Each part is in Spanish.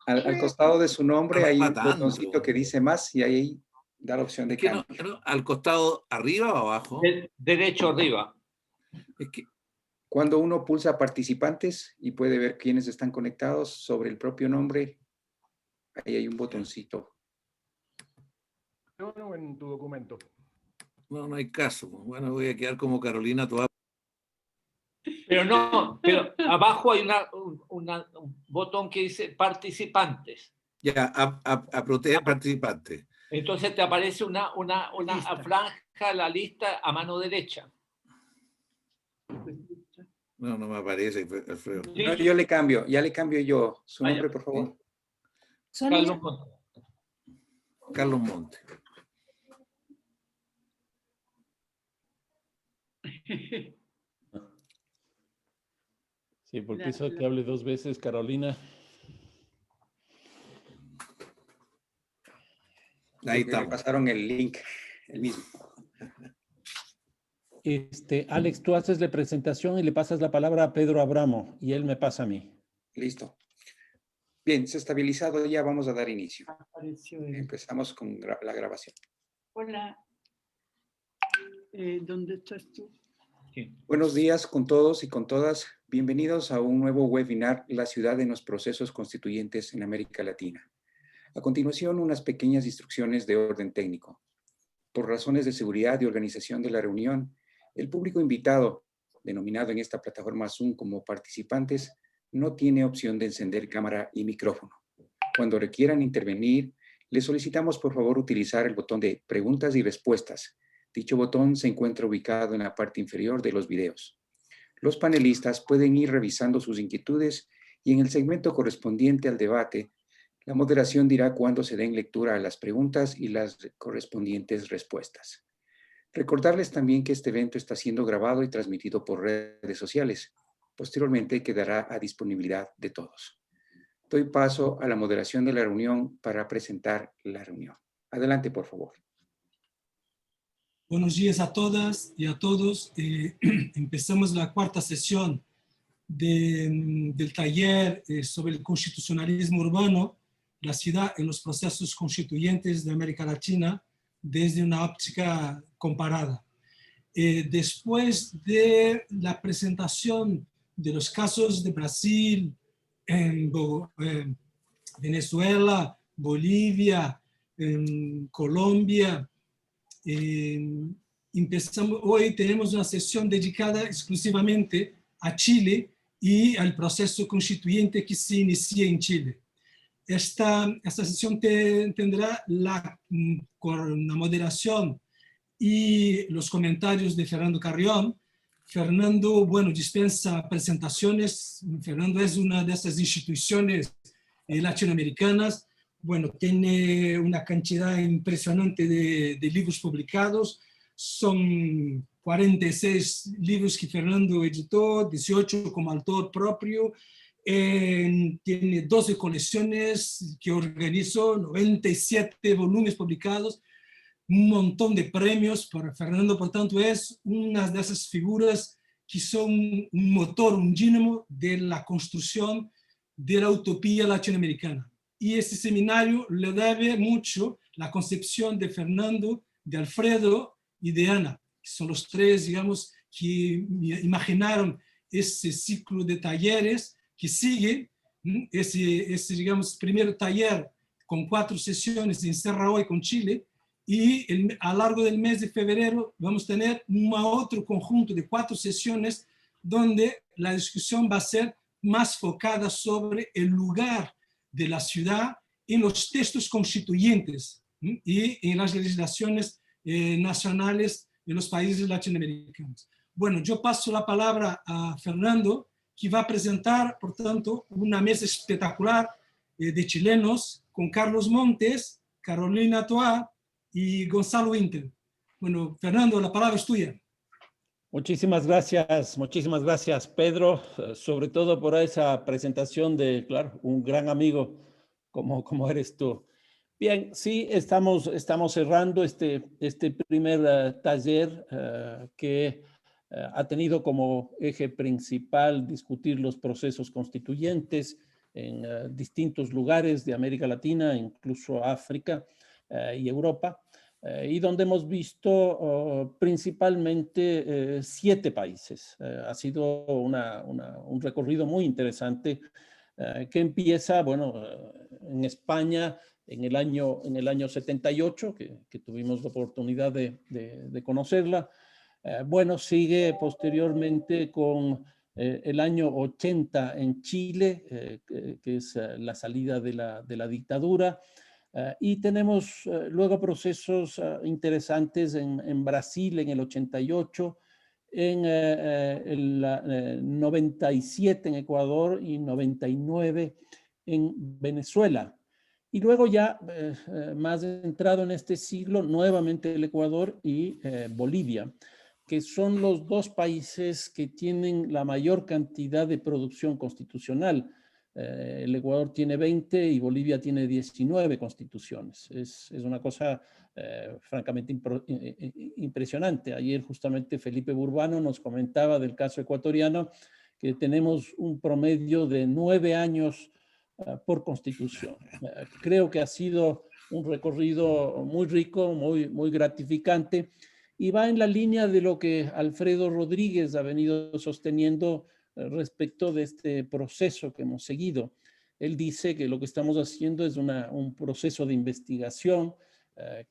Al costado de su nombre Está hay un matando. botoncito que dice más y ahí da la opción de ¿Qué no- cambio. no? ¿Al costado arriba o abajo? Derecho arriba. Es que Cuando uno pulsa participantes y puede ver quiénes están conectados sobre el propio nombre, ahí hay un botoncito. No, en tu documento. no hay caso. Bueno, voy a quedar como Carolina Toá. Pero no, pero abajo hay un botón que dice participantes. Ya, a proteger participantes. Entonces te aparece una franja, la lista a mano derecha. No me aparece, Alfredo. Sí. No, yo le cambio, ya le cambio yo. Su Vaya. nombre, por favor. Carlos Montes. Carlos Montes. Sí, porque eso que hable dos veces, Carolina. Ahí Porque me estamos. pasaron el link, el mismo. Alex, tú haces la presentación y le pasas la palabra a Pedro Abramo y él me pasa a mí. Listo. Bien, se ha estabilizado ya, vamos a dar inicio. Apareció el... Empezamos con la grabación. Hola. ¿Dónde estás tú? Sí. Buenos días con todos y con todas. Bienvenidos a un nuevo webinar, La ciudad en los procesos constituyentes en América Latina. A continuación, unas pequeñas instrucciones de orden técnico. Por razones de seguridad y organización de la reunión, el público invitado, denominado en esta plataforma Zoom como participantes, no tiene opción de encender cámara y micrófono. Cuando requieran intervenir, les solicitamos por favor utilizar el botón de preguntas y respuestas. Dicho botón se encuentra ubicado en la parte inferior de los videos. Los panelistas pueden ir revisando sus inquietudes y en el segmento correspondiente al debate, la moderación dirá cuándo se den lectura a las preguntas y las correspondientes respuestas. Recordarles también que este evento está siendo grabado y transmitido por redes sociales. Posteriormente quedará a disponibilidad de todos. Doy paso a la moderación de la reunión para presentar la reunión. Adelante, por favor. Buenos días a todas y a todos. Empezamos la cuarta sesión del taller sobre el constitucionalismo urbano, la ciudad en los procesos constituyentes de América Latina desde una óptica comparada. Después de la presentación de los casos de Brasil, Venezuela, Bolivia, Colombia, hoy tenemos una sesión dedicada exclusivamente a Chile y al proceso constituyente que se inicia en Chile. Esta sesión tendrá la moderación y los comentarios de Fernando Carrión. Fernando, bueno, dispensa presentaciones. Fernando es una de esas instituciones latinoamericanas. Bueno, tiene una cantidad impresionante de libros publicados. Son 46 libros que Fernando editó, 18 como autor propio. Tiene 12 colecciones que organizó, 97 volúmenes publicados, un montón de premios para Fernando. Por tanto, es una de esas figuras que son un motor, un dínamo de la construcción de la utopía latinoamericana. Y este seminario le debe mucho la concepción de Fernando, de Alfredo y de Ana, que son los tres, digamos, que imaginaron ese ciclo de talleres que sigue. Ese digamos, primer taller con 4 sesiones se encerra hoy con Chile, y a lo largo del mes de febrero vamos a tener otro conjunto de 4 sesiones donde la discusión va a ser más focada sobre el lugar de la ciudad en los textos constituyentes y en las legislaciones nacionales de los países latinoamericanos. Bueno, yo paso la palabra a Fernando, que va a presentar, por tanto, una mesa espectacular de chilenos con Carlos Montes, Carolina Toá y Gonzalo Intel. Bueno, Fernando, la palabra es tuya. Muchísimas gracias, Pedro, sobre todo por esa presentación de, claro, un gran amigo como eres tú. Bien, sí, estamos cerrando este primer taller que ha tenido como eje principal discutir los procesos constituyentes en distintos lugares de América Latina, incluso África y Europa, y donde hemos visto principalmente 7 países. Ha sido un recorrido muy interesante que empieza, bueno, en España en el año 78, que tuvimos la oportunidad de conocerla. Bueno, sigue posteriormente con el año 80 en Chile, que es la salida de la dictadura. Y tenemos luego procesos interesantes en Brasil en el 88, en el 97 en Ecuador y 99 en Venezuela. Y luego ya más entrado en este siglo, nuevamente el Ecuador y Bolivia, que son los 2 países que tienen la mayor cantidad de producción constitucional. El Ecuador tiene 20 y Bolivia tiene 19 constituciones. Es una cosa francamente impresionante. Ayer justamente Felipe Burbano nos comentaba del caso ecuatoriano, que tenemos un promedio de 9 años por constitución. Creo que ha sido un recorrido muy rico, muy gratificante, y va en la línea de lo que Alfredo Rodríguez ha venido sosteniendo respecto de este proceso que hemos seguido. Él dice que lo que estamos haciendo es un proceso de investigación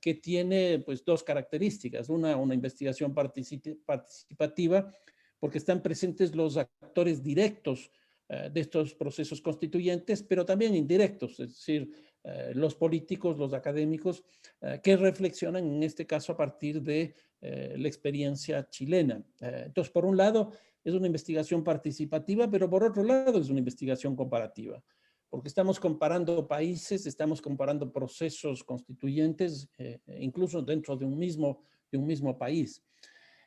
que tiene pues 2 características. Una investigación participativa, porque están presentes los actores directos de estos procesos constituyentes, pero también indirectos, es decir, los políticos, los académicos, que reflexionan en este caso a partir de la experiencia chilena. Entonces, por un lado, es una investigación participativa, pero por otro lado es una investigación comparativa, porque estamos comparando países, estamos comparando procesos constituyentes, incluso dentro de un mismo país.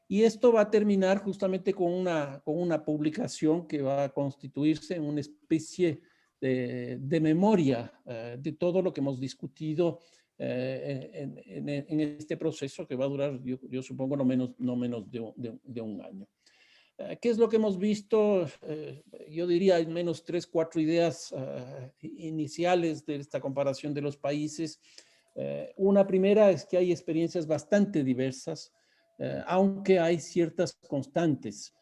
Y esto va a terminar justamente con una publicación que va a constituirse en una especie de memoria de todo lo que hemos discutido en este proceso, que va a durar, yo supongo, no menos de un año. ¿Qué es lo que hemos visto? Yo diría al menos 3, 4 ideas iniciales de esta comparación de los países. Una primera es que hay experiencias bastante diversas, aunque hay ciertas constantes.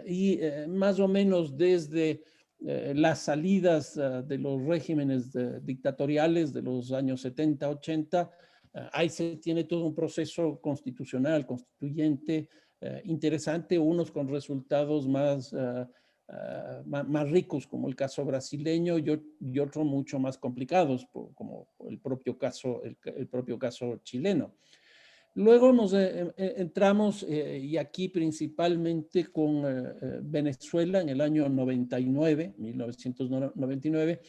Y más o menos desde las salidas de los regímenes dictatoriales de los años 70, 80, ahí se tiene todo un proceso constitucional, constituyente, interesante, unos con resultados más ricos, como el caso brasileño, y otros mucho más complicados, como el propio caso chileno. Luego nos entramos, y aquí principalmente con Venezuela en el año 1999,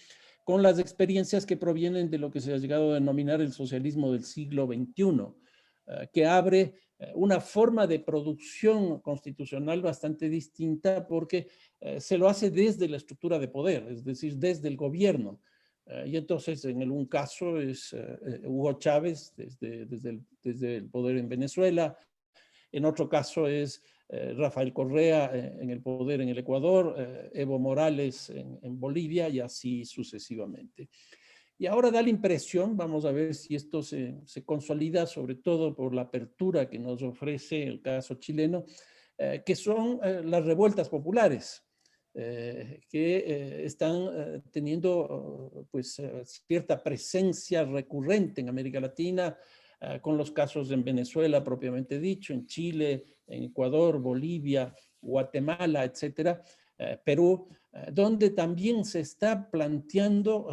con las experiencias que provienen de lo que se ha llegado a denominar el socialismo del siglo XXI, que abre una forma de producción constitucional bastante distinta, porque se lo hace desde la estructura de poder, es decir, desde el gobierno. Y entonces, en un caso es Hugo Chávez desde el poder en Venezuela, en otro caso es Rafael Correa en el poder en el Ecuador, Evo Morales en Bolivia, y así sucesivamente. Y ahora da la impresión, vamos a ver si esto se consolida, sobre todo por la apertura que nos ofrece el caso chileno, que son las revueltas populares, que están teniendo pues cierta presencia recurrente en América Latina, con los casos en Venezuela propiamente dicho, en Chile, en Ecuador, Bolivia, Guatemala, etcétera, Perú, donde también se está planteando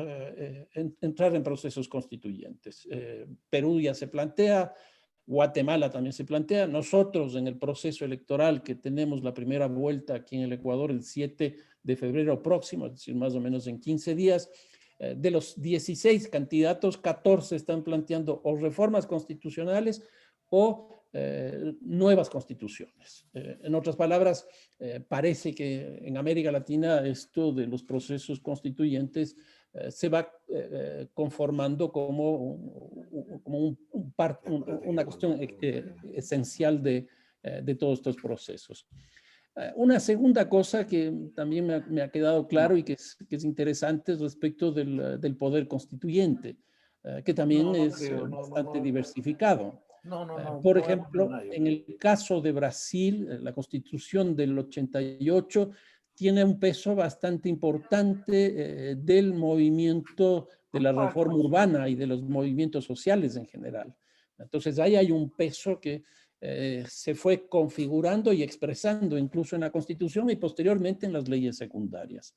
entrar en procesos constituyentes. Perú ya se plantea, Guatemala también se plantea. Nosotros en el proceso electoral que tenemos la primera vuelta aquí en el Ecuador el 7 de febrero próximo, es decir, más o menos en 15 días, de los 16 candidatos, 14 están planteando o reformas constitucionales o nuevas constituciones. En otras palabras, parece que en América Latina esto de los procesos constituyentes se va conformando como una cuestión esencial de de todos estos procesos. Una segunda cosa que también me ha quedado claro y que es interesante es respecto del poder constituyente, que también es bastante diversificado. Por ejemplo, en el caso de Brasil, la Constitución del 88 tiene un peso bastante importante del movimiento de la reforma urbana y de los movimientos sociales en general. Entonces, ahí hay un peso que se fue configurando y expresando incluso en la Constitución y posteriormente en las leyes secundarias.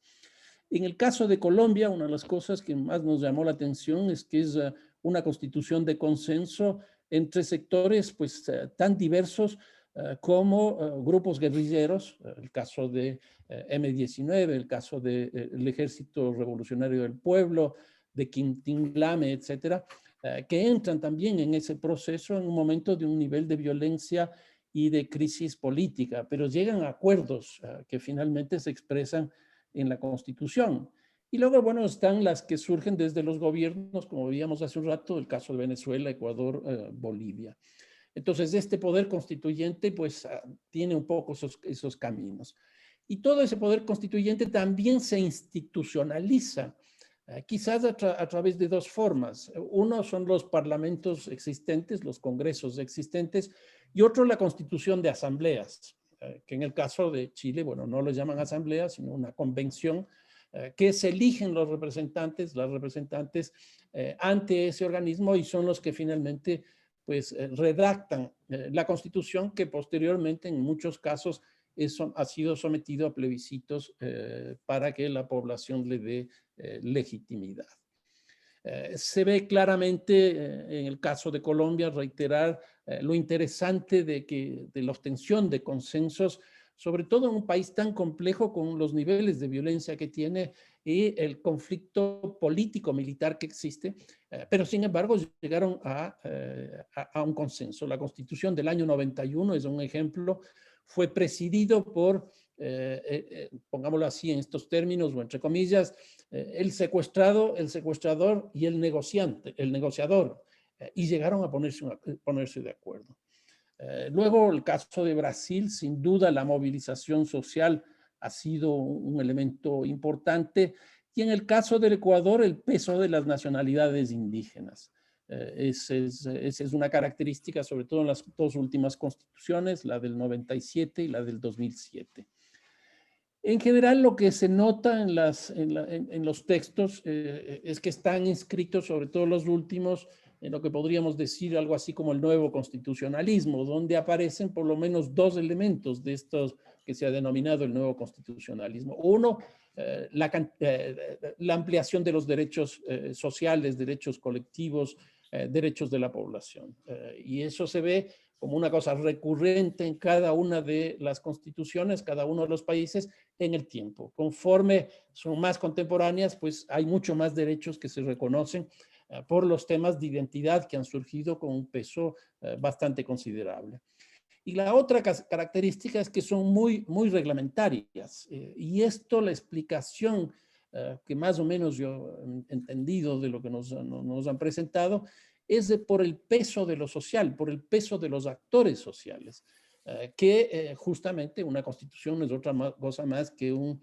En el caso de Colombia, una de las cosas que más nos llamó la atención es que es una constitución de consenso entre sectores pues, tan diversos como grupos guerrilleros, el caso de M-19, el caso del Ejército Revolucionario del Pueblo, de Quintín Lame, etcétera, que entran también en ese proceso en un momento de un nivel de violencia y de crisis política, pero llegan a acuerdos que finalmente se expresan en la Constitución. Y luego, bueno, están las que surgen desde los gobiernos, como veíamos hace un rato, el caso de Venezuela, Ecuador, Bolivia. Entonces, este poder constituyente, pues, tiene un poco esos caminos. Y todo ese poder constituyente también se institucionaliza, quizás a través de dos formas. Uno son los parlamentos existentes, los congresos existentes, y otro la constitución de asambleas, que en el caso de Chile, bueno, no lo llaman asamblea, sino una convención, que se eligen los representantes, las representantes ante ese organismo y son los que finalmente pues redactan la Constitución que posteriormente en muchos casos ha sido sometido a plebiscitos para que la población le dé legitimidad. Se ve claramente en el caso de Colombia reiterar lo interesante de la obtención de consensos, sobre todo en un país tan complejo con los niveles de violencia que tiene y el conflicto político-militar que existe, pero sin embargo llegaron a un consenso. La Constitución del año 91 es un ejemplo, fue presidido por, pongámoslo así en estos términos o entre comillas, el secuestrado, el secuestrador y el negociador, y llegaron a ponerse de acuerdo. Luego, el caso de Brasil, sin duda la movilización social ha sido un elemento importante, y en el caso del Ecuador, el peso de las nacionalidades indígenas. Esa es una característica, sobre todo en las dos últimas constituciones, la del 97 y la del 2007. En general, lo que se nota en los textos es que están inscritos, sobre todo los últimos, en lo que podríamos decir algo así como el nuevo constitucionalismo, donde aparecen por lo menos dos elementos de estos que se ha denominado el nuevo constitucionalismo. Uno, la ampliación de los derechos sociales, derechos colectivos, derechos de la población. Y eso se ve como una cosa recurrente en cada una de las constituciones, cada uno de los países en el tiempo. Conforme son más contemporáneas, pues hay mucho más derechos que se reconocen por los temas de identidad que han surgido con un peso bastante considerable. Y la otra característica es que son muy reglamentarias. Y esto, la explicación que más o menos yo he entendido de lo que nos han presentado, es por el peso de lo social, por el peso de los actores sociales, que justamente una constitución no es otra cosa más que un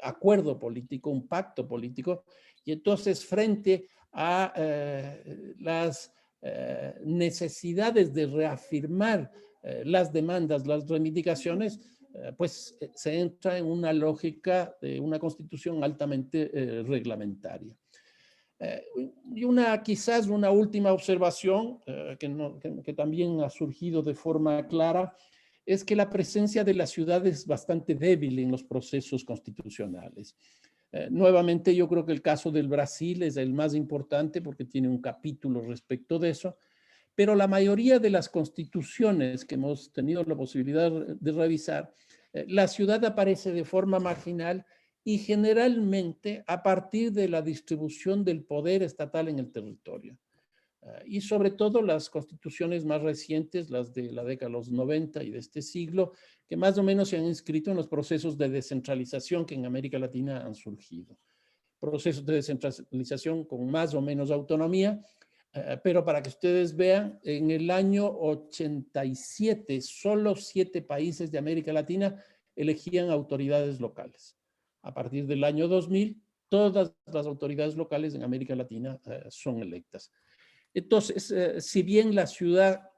acuerdo político, un pacto político, y entonces frente a las necesidades de reafirmar las demandas, las reivindicaciones, pues se entra en una lógica de una constitución altamente reglamentaria. Y quizás una última observación que también ha surgido de forma clara es que la presencia de la ciudad es bastante débil en los procesos constitucionales. Nuevamente, yo creo que el caso del Brasil es el más importante porque tiene un capítulo respecto de eso, pero la mayoría de las constituciones que hemos tenido la posibilidad de revisar, la ciudad aparece de forma marginal y generalmente a partir de la distribución del poder estatal en el territorio. Y sobre todo las constituciones más recientes, las de la década de los 90 y de este siglo, que más o menos se han inscrito en los procesos de descentralización que en América Latina han surgido. Procesos de descentralización con más o menos autonomía, pero para que ustedes vean, en el año 87, solo 7 países de América Latina elegían autoridades locales. A partir del año 2000, todas las autoridades locales en América Latina son electas. Entonces, si bien la ciudad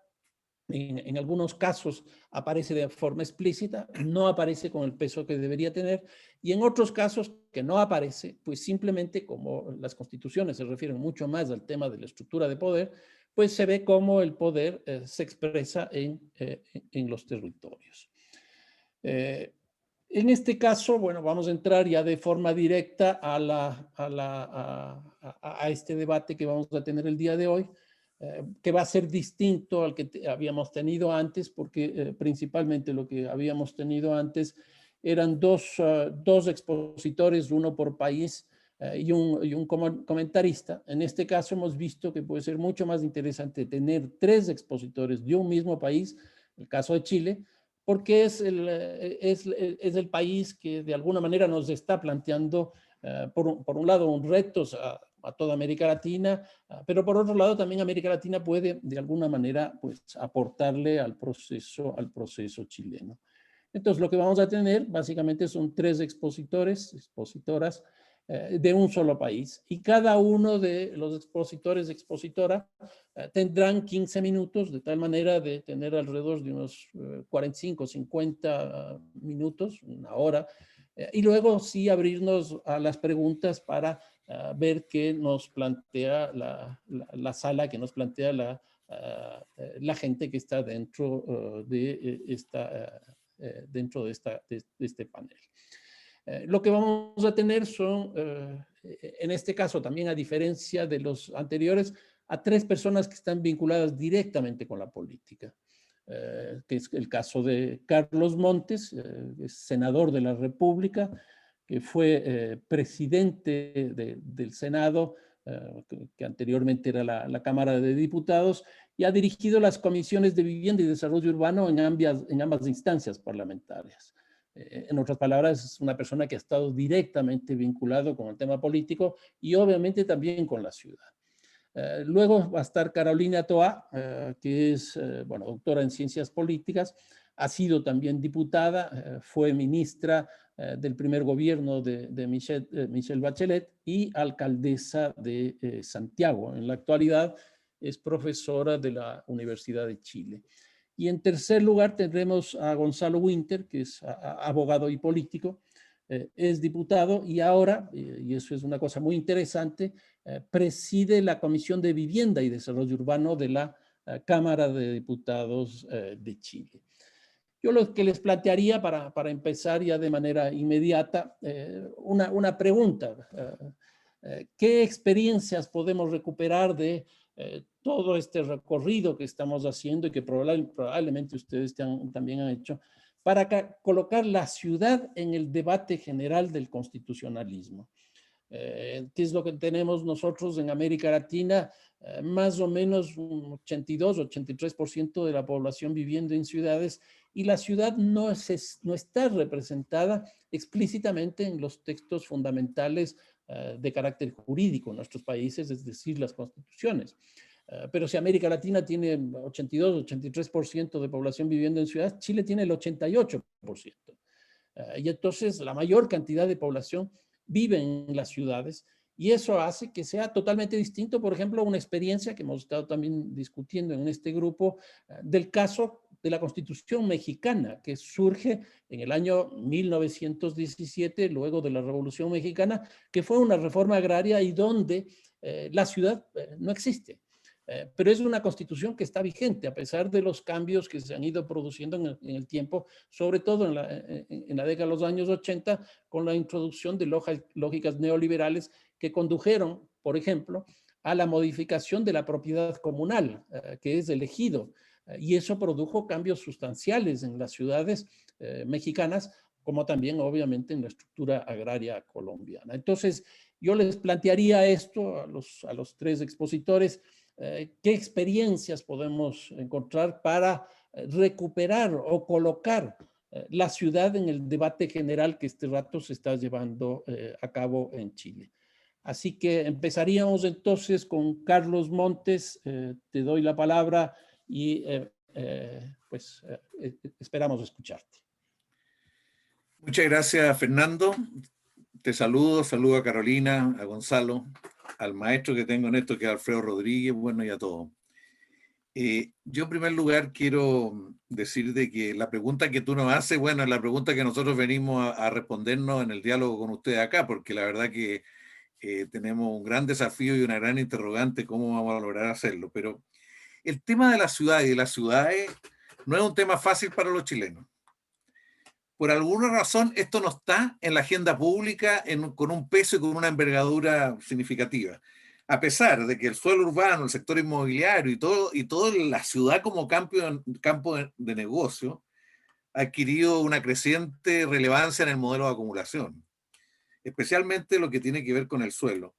en algunos casos aparece de forma explícita, no aparece con el peso que debería tener, y en otros casos que no aparece, pues simplemente como las constituciones se refieren mucho más al tema de la estructura de poder, pues se ve cómo el poder se expresa en los territorios. En este caso, bueno, vamos a entrar ya de forma directa a este debate que vamos a tener el día de hoy, que va a ser distinto al que habíamos tenido antes, porque principalmente lo que habíamos tenido antes eran dos expositores, uno por país y un comentarista. En este caso hemos visto que puede ser mucho más interesante tener 3 expositores de un mismo país, el caso de Chile, porque es el país que de alguna manera nos está planteando, por un lado, un retos a toda América Latina, pero por otro lado también América Latina puede de alguna manera pues, aportarle al proceso chileno. Entonces lo que vamos a tener básicamente son 3 expositoras de un solo país, y cada uno de los expositores, expositora, tendrán 15 minutos, de tal manera de tener alrededor de unos 45, 50 minutos, una hora, y luego sí abrirnos a las preguntas para ver qué nos plantea la sala, que nos plantea la gente que está dentro de este panel. Lo que vamos a tener son, en este caso también a diferencia de los anteriores, a 3 personas que están vinculadas directamente con la política, que es el caso de Carlos Montes, es senador de la República, que fue presidente del Senado, que anteriormente era la Cámara de Diputados, y ha dirigido las comisiones de vivienda y desarrollo urbano en ambas instancias parlamentarias. En otras palabras, es una persona que ha estado directamente vinculado con el tema político y obviamente también con la ciudad. Luego va a estar Carolina Toá, que es, bueno, doctora en ciencias políticas, ha sido también diputada, fue ministra del primer gobierno de Michelle Bachelet y alcaldesa de Santiago. En la actualidad es profesora de la Universidad de Chile. Y en tercer lugar tendremos a Gonzalo Winter, que es abogado y político, es diputado y ahora, y eso es una cosa muy interesante, preside la Comisión de Vivienda y Desarrollo Urbano de la Cámara de Diputados de Chile. Yo lo que les plantearía para empezar ya de manera inmediata, una pregunta. ¿Qué experiencias podemos recuperar de todo este recorrido que estamos haciendo y que probablemente ustedes también han hecho para colocar la ciudad en el debate general del constitucionalismo? ¿Qué es lo que tenemos nosotros en América Latina? Más o menos un 82, 83% de la población viviendo en ciudades, y la ciudad no está representada explícitamente en los textos fundamentales de carácter jurídico en nuestros países, es decir, las constituciones. Pero si América Latina tiene 82, 83% de población viviendo en ciudades, Chile tiene el 88%. Y entonces la mayor cantidad de población vive en las ciudades, y eso hace que sea totalmente distinto, por ejemplo, una experiencia que hemos estado también discutiendo en este grupo, del caso de la Constitución mexicana, que surge en el año 1917, luego de la Revolución Mexicana, que fue una reforma agraria y donde la ciudad no existe. Pero es una constitución que está vigente a pesar de los cambios que se han ido produciendo en el tiempo, sobre todo en la década de los años 80, con la introducción de lógicas neoliberales que condujeron, por ejemplo, a la modificación de la propiedad comunal, que es el ejido, y eso produjo cambios sustanciales en las ciudades mexicanas, como también obviamente en la estructura agraria colombiana. Entonces, yo les plantearía esto a los 3 expositores. ¿Qué experiencias podemos encontrar para recuperar o colocar la ciudad en el debate general que este rato se está llevando a cabo en Chile? Así que empezaríamos entonces con Carlos Montes. Te doy la palabra y esperamos escucharte. Muchas gracias, Fernando. Te saludo a Carolina, a Gonzalo, al maestro que tengo en esto, que es Alfredo Rodríguez, bueno, y a todos. Yo en primer lugar quiero decir de que la pregunta que tú nos haces, bueno, es la pregunta que nosotros venimos a respondernos en el diálogo con ustedes acá, porque la verdad que tenemos un gran desafío y una gran interrogante cómo vamos a lograr hacerlo. Pero el tema de la ciudad y de las ciudades no es un tema fácil para los chilenos. Por alguna razón, esto no está en la agenda pública con un peso y con una envergadura significativa. A pesar de que el suelo urbano, el sector inmobiliario y todo la ciudad como campo de negocio ha adquirido una creciente relevancia en el modelo de acumulación, especialmente lo que tiene que ver con el suelo.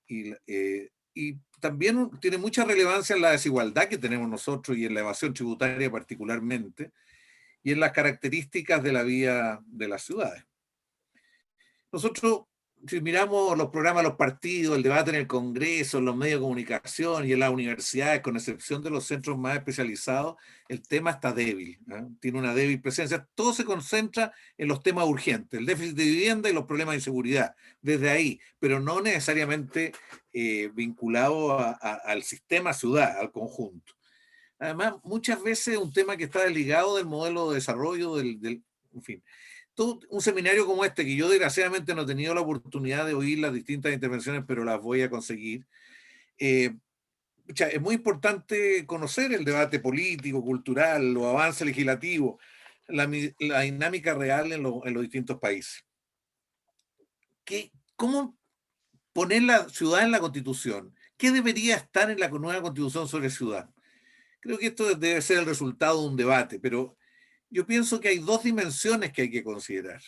Y también tiene mucha relevancia en la desigualdad que tenemos nosotros y en la evasión tributaria particularmente, y en las características de la vida de las ciudades. Nosotros, si miramos los programas de los partidos, el debate en el Congreso, en los medios de comunicación y en las universidades, con excepción de los centros más especializados, el tema está débil, ¿eh? Tiene una débil presencia. Todo se concentra en los temas urgentes, el déficit de vivienda y los problemas de inseguridad, desde ahí, pero no necesariamente vinculado al sistema ciudad, al conjunto. Además, muchas veces un tema que está desligado del modelo de desarrollo, en fin. Todo un seminario como este, que yo desgraciadamente no he tenido la oportunidad de oír las distintas intervenciones, pero las voy a conseguir. Es muy importante conocer el debate político, cultural, los avances legislativos, la dinámica real en los distintos países. ¿Cómo poner la ciudad en la Constitución? ¿Qué debería estar en la nueva Constitución sobre ciudad? Creo que esto debe ser el resultado de un debate, pero yo pienso que hay dos dimensiones que hay que considerar.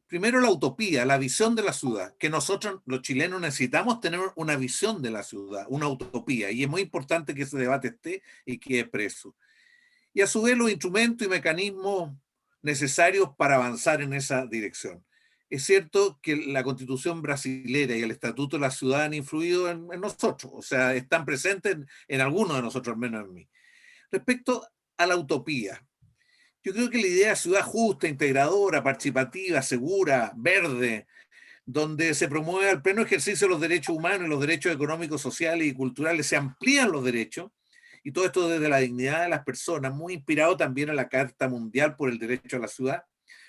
Primero, la utopía, la visión de la ciudad, que nosotros los chilenos necesitamos tener una visión de la ciudad, una utopía, y es muy importante que ese debate esté y quede expreso. Y a su vez los instrumentos y mecanismos necesarios para avanzar en esa dirección. Es cierto que la Constitución brasilera y el Estatuto de la Ciudad han influido en nosotros, o sea, están presentes en algunos de nosotros, al menos en mí. Respecto a la utopía, yo creo que la idea de ciudad justa, integradora, participativa, segura, verde, donde se promueve el pleno ejercicio de los derechos humanos y los derechos económicos, sociales y culturales, se amplían los derechos, y todo esto desde la dignidad de las personas, muy inspirado también en la Carta Mundial por el Derecho a la Ciudad.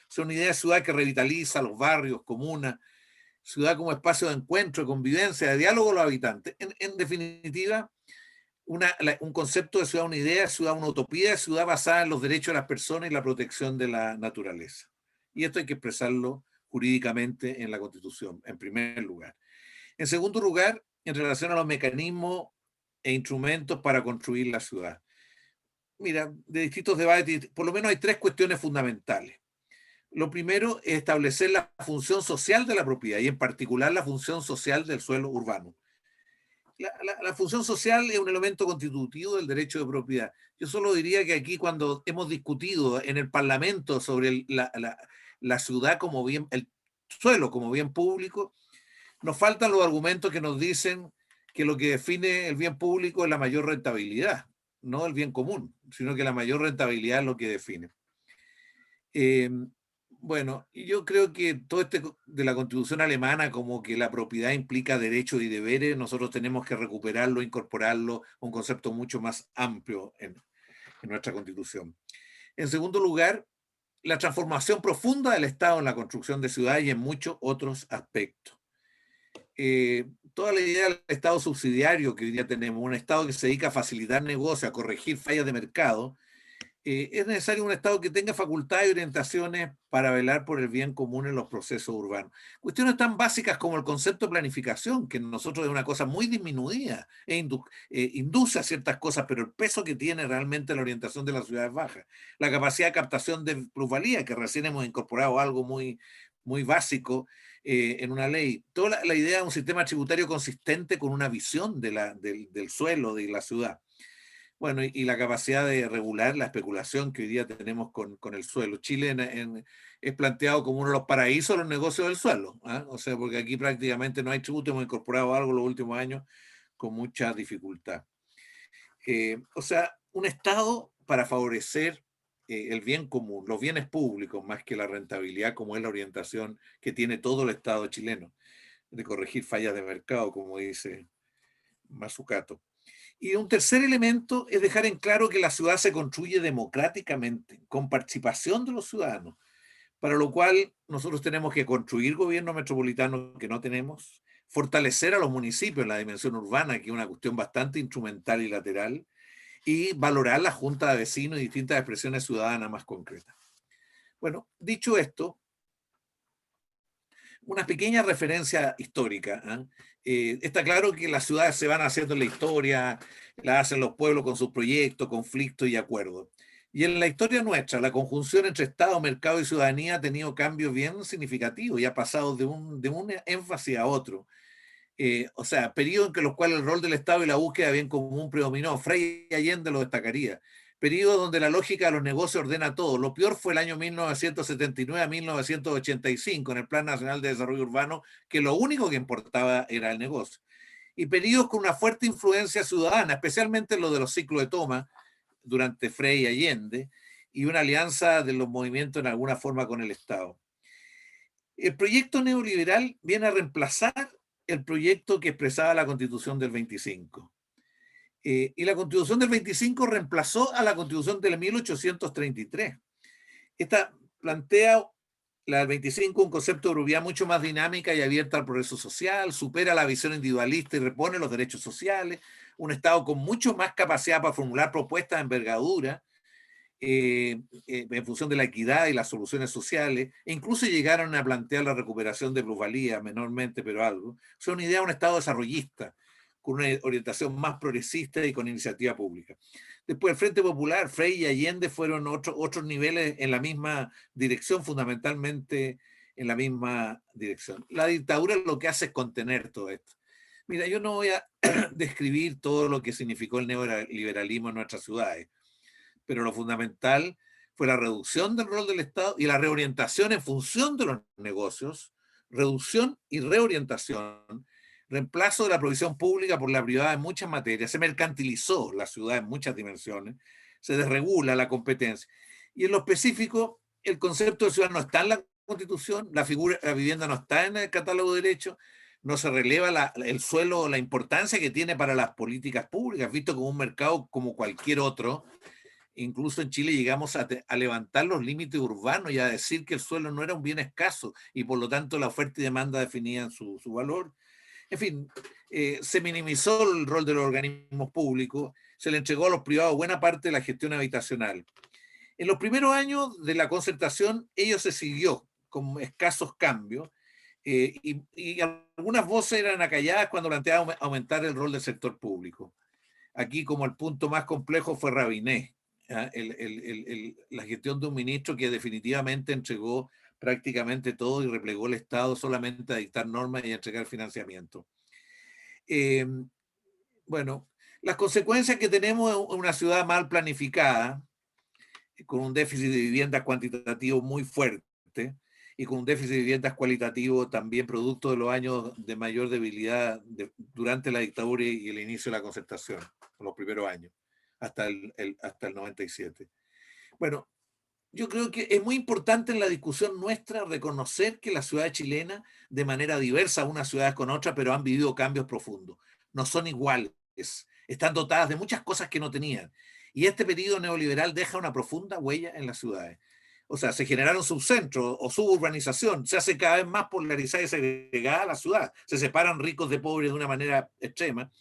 O sea, una idea de ciudad que revitaliza los barrios, comunas, ciudad como espacio de encuentro, de convivencia, de diálogo con los habitantes. En definitiva, un concepto de ciudad, una idea de ciudad, una utopía de ciudad basada en los derechos de las personas y la protección de la naturaleza. Y esto hay que expresarlo jurídicamente en la Constitución, en primer lugar. En segundo lugar, en relación a los mecanismos e instrumentos para construir la ciudad. Mira, de distintos debates, por lo menos hay tres cuestiones fundamentales. Lo primero es establecer la función social de la propiedad y en particular la función social del suelo urbano. La función social es un elemento constitutivo del derecho de propiedad. Yo solo diría que aquí cuando hemos discutido en el Parlamento sobre la ciudad como bien, el suelo como bien público, nos faltan los argumentos que nos dicen que lo que define el bien público es la mayor rentabilidad, no el bien común, sino que la mayor rentabilidad es lo que define. Bueno, yo creo que todo de la Constitución alemana, como que la propiedad implica derechos y deberes, nosotros tenemos que recuperarlo, incorporarlo a un concepto mucho más amplio en nuestra Constitución. En segundo lugar, la transformación profunda del Estado en la construcción de ciudades y en muchos otros aspectos. Toda la idea del Estado subsidiario que hoy día tenemos, un Estado que se dedica a facilitar negocios, a corregir fallas de mercado, es necesario un Estado que tenga facultades y orientaciones para velar por el bien común en los procesos urbanos. Cuestiones tan básicas como el concepto de planificación, que nosotros es una cosa muy disminuida, induce a ciertas cosas, pero el peso que tiene realmente la orientación de las ciudades bajas. La capacidad de captación de plusvalía, que recién hemos incorporado algo muy, muy básico en una ley. Toda la idea de un sistema tributario consistente con una visión del suelo de la ciudad. Bueno, y la capacidad de regular la especulación que hoy día tenemos con el suelo. Chile es planteado como uno de los paraísos de los negocios del suelo, ¿ah? O sea, porque aquí prácticamente no hay tributo, hemos incorporado algo en los últimos años con mucha dificultad. O sea, un Estado para favorecer el bien común, los bienes públicos, más que la rentabilidad, como es la orientación que tiene todo el Estado chileno, de corregir fallas de mercado, como dice Mazzucato. Y un tercer elemento es dejar en claro que la ciudad se construye democráticamente, con participación de los ciudadanos, para lo cual nosotros tenemos que construir gobierno metropolitano que no tenemos, fortalecer a los municipios en la dimensión urbana, que es una cuestión bastante instrumental y lateral, y valorar la junta de vecinos y distintas expresiones ciudadanas más concretas. Bueno, dicho esto, una pequeña referencia histórica. Está claro que las ciudades se van haciendo en la historia, la hacen los pueblos con sus proyectos, conflictos y acuerdos. Y en la historia nuestra, la conjunción entre Estado, mercado y ciudadanía ha tenido cambios bien significativos y ha pasado de un énfasis a otro. O sea, periodos en los cuales el rol del Estado y la búsqueda de bien común predominó. Frei Allende lo destacaría. Periodo donde la lógica de los negocios ordena todo. Lo peor fue el año 1979 a 1985 en el Plan Nacional de Desarrollo Urbano, que lo único que importaba era el negocio. Y periodos con una fuerte influencia ciudadana, especialmente lo de los ciclos de toma durante Frei y Allende, y una alianza de los movimientos en alguna forma con el Estado. El proyecto neoliberal viene a reemplazar el proyecto que expresaba la Constitución del 25. Y la Constitución del 25 reemplazó a la Constitución del 1833. Esta plantea, la del 25, un concepto de urbanidad mucho más dinámica y abierta al progreso social, supera la visión individualista y repone los derechos sociales, un Estado con mucho más capacidad para formular propuestas de envergadura en función de la equidad y las soluciones sociales, e incluso llegaron a plantear la recuperación de plusvalía, menormente, pero algo. O sea, una idea de un Estado desarrollista, con una orientación más progresista y con iniciativa pública. Después el Frente Popular, Frei y Allende fueron otros niveles en la misma dirección, fundamentalmente en la misma dirección. La dictadura lo que hace es contener todo esto. Mira, yo no voy a describir todo lo que significó el neoliberalismo en nuestras ciudades, pero lo fundamental fue la reducción del rol del Estado y la reorientación en función de los negocios, reducción y reorientación, reemplazo de la provisión pública por la privada en muchas materias, se mercantilizó la ciudad en muchas dimensiones, se desregula la competencia. Y en lo específico, el concepto de ciudad no está en la Constitución, la vivienda no está en el catálogo de derechos, no se releva el suelo, la importancia que tiene para las políticas públicas, visto como un mercado como cualquier otro. Incluso en Chile llegamos a levantar los límites urbanos y a decir que el suelo no era un bien escaso y por lo tanto la oferta y demanda definían su valor. En fin, se minimizó el rol de los organismos públicos, se le entregó a los privados buena parte de la gestión habitacional. En los primeros años de la concertación, ello se siguió con escasos cambios y algunas voces eran acalladas cuando planteaban aumentar el rol del sector público. Aquí como el punto más complejo fue Rabinet, la gestión de un ministro que definitivamente entregó prácticamente todo y replegó el Estado solamente a dictar normas y a entregar financiamiento. Bueno, las consecuencias que tenemos en una ciudad mal planificada, con un déficit de viviendas cuantitativo muy fuerte y con un déficit de viviendas cualitativo también producto de los años de mayor debilidad durante la dictadura y el inicio de la concertación, los primeros años, hasta el 97. Bueno, yo creo que es muy importante en la discusión nuestra reconocer que las ciudades chilenas, de manera diversa unas ciudades con otras, pero han vivido cambios profundos. No son iguales, están dotadas de muchas cosas que no tenían. Y este periodo neoliberal deja una profunda huella en las ciudades. O sea, se generaron subcentros o suburbanización, se hace cada vez más polarizada y segregada la ciudad, se separan ricos de pobres de una manera extrema.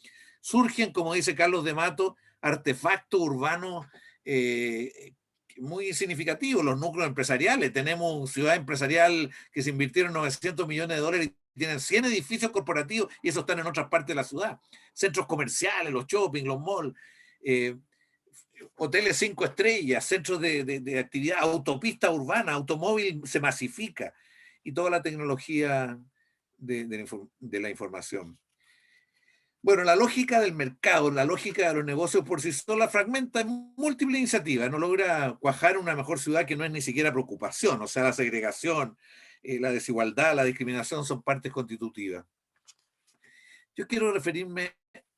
Surgen, como dice Carlos de Mato, artefactos urbanos muy significativos, los núcleos empresariales. Tenemos una ciudad empresarial que se invirtieron $900 millones y tienen 100 edificios corporativos y esos están en otras partes de la ciudad. Centros comerciales, los shopping, los malls, hoteles 5 estrellas, centros de actividad, autopista urbana, automóvil se masifica y toda la tecnología de la información. Bueno, la lógica del mercado, la lógica de los negocios por sí sola fragmenta en múltiples iniciativas, no logra cuajar una mejor ciudad que no es ni siquiera preocupación, o sea, la segregación, la desigualdad, la discriminación son partes constitutivas. Yo quiero referirme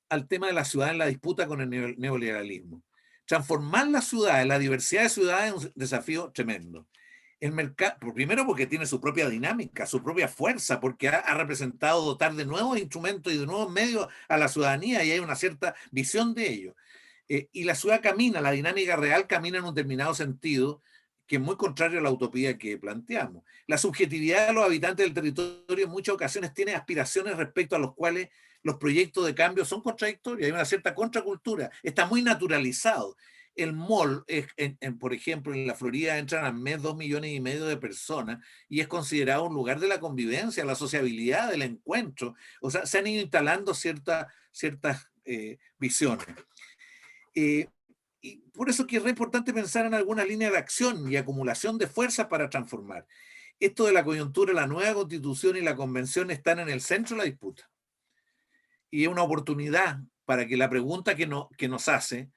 al tema de la ciudad en la disputa con el neoliberalismo. Transformar la ciudad, la diversidad de ciudades es un desafío tremendo. El mercado, primero porque tiene su propia dinámica, su propia fuerza, porque ha representado dotar de nuevos instrumentos y de nuevos medios a la ciudadanía y hay una cierta visión de ello. Y la ciudad camina, la dinámica real camina en un determinado sentido que es muy contrario a la utopía que planteamos. La subjetividad de los habitantes del territorio en muchas ocasiones tiene aspiraciones respecto a los cuales los proyectos de cambio son contradictorios, hay una cierta contracultura, está muy naturalizado. El mall, por ejemplo, en la Florida entran al mes 2,5 millones de personas y es considerado un lugar de la convivencia, la sociabilidad, del encuentro. O sea, se han ido instalando ciertas visiones. Y por eso que es re importante pensar en alguna línea de acción y acumulación de fuerzas para transformar. Esto de la coyuntura, la nueva constitución y la convención están en el centro de la disputa. Y es una oportunidad para que la pregunta que nos hace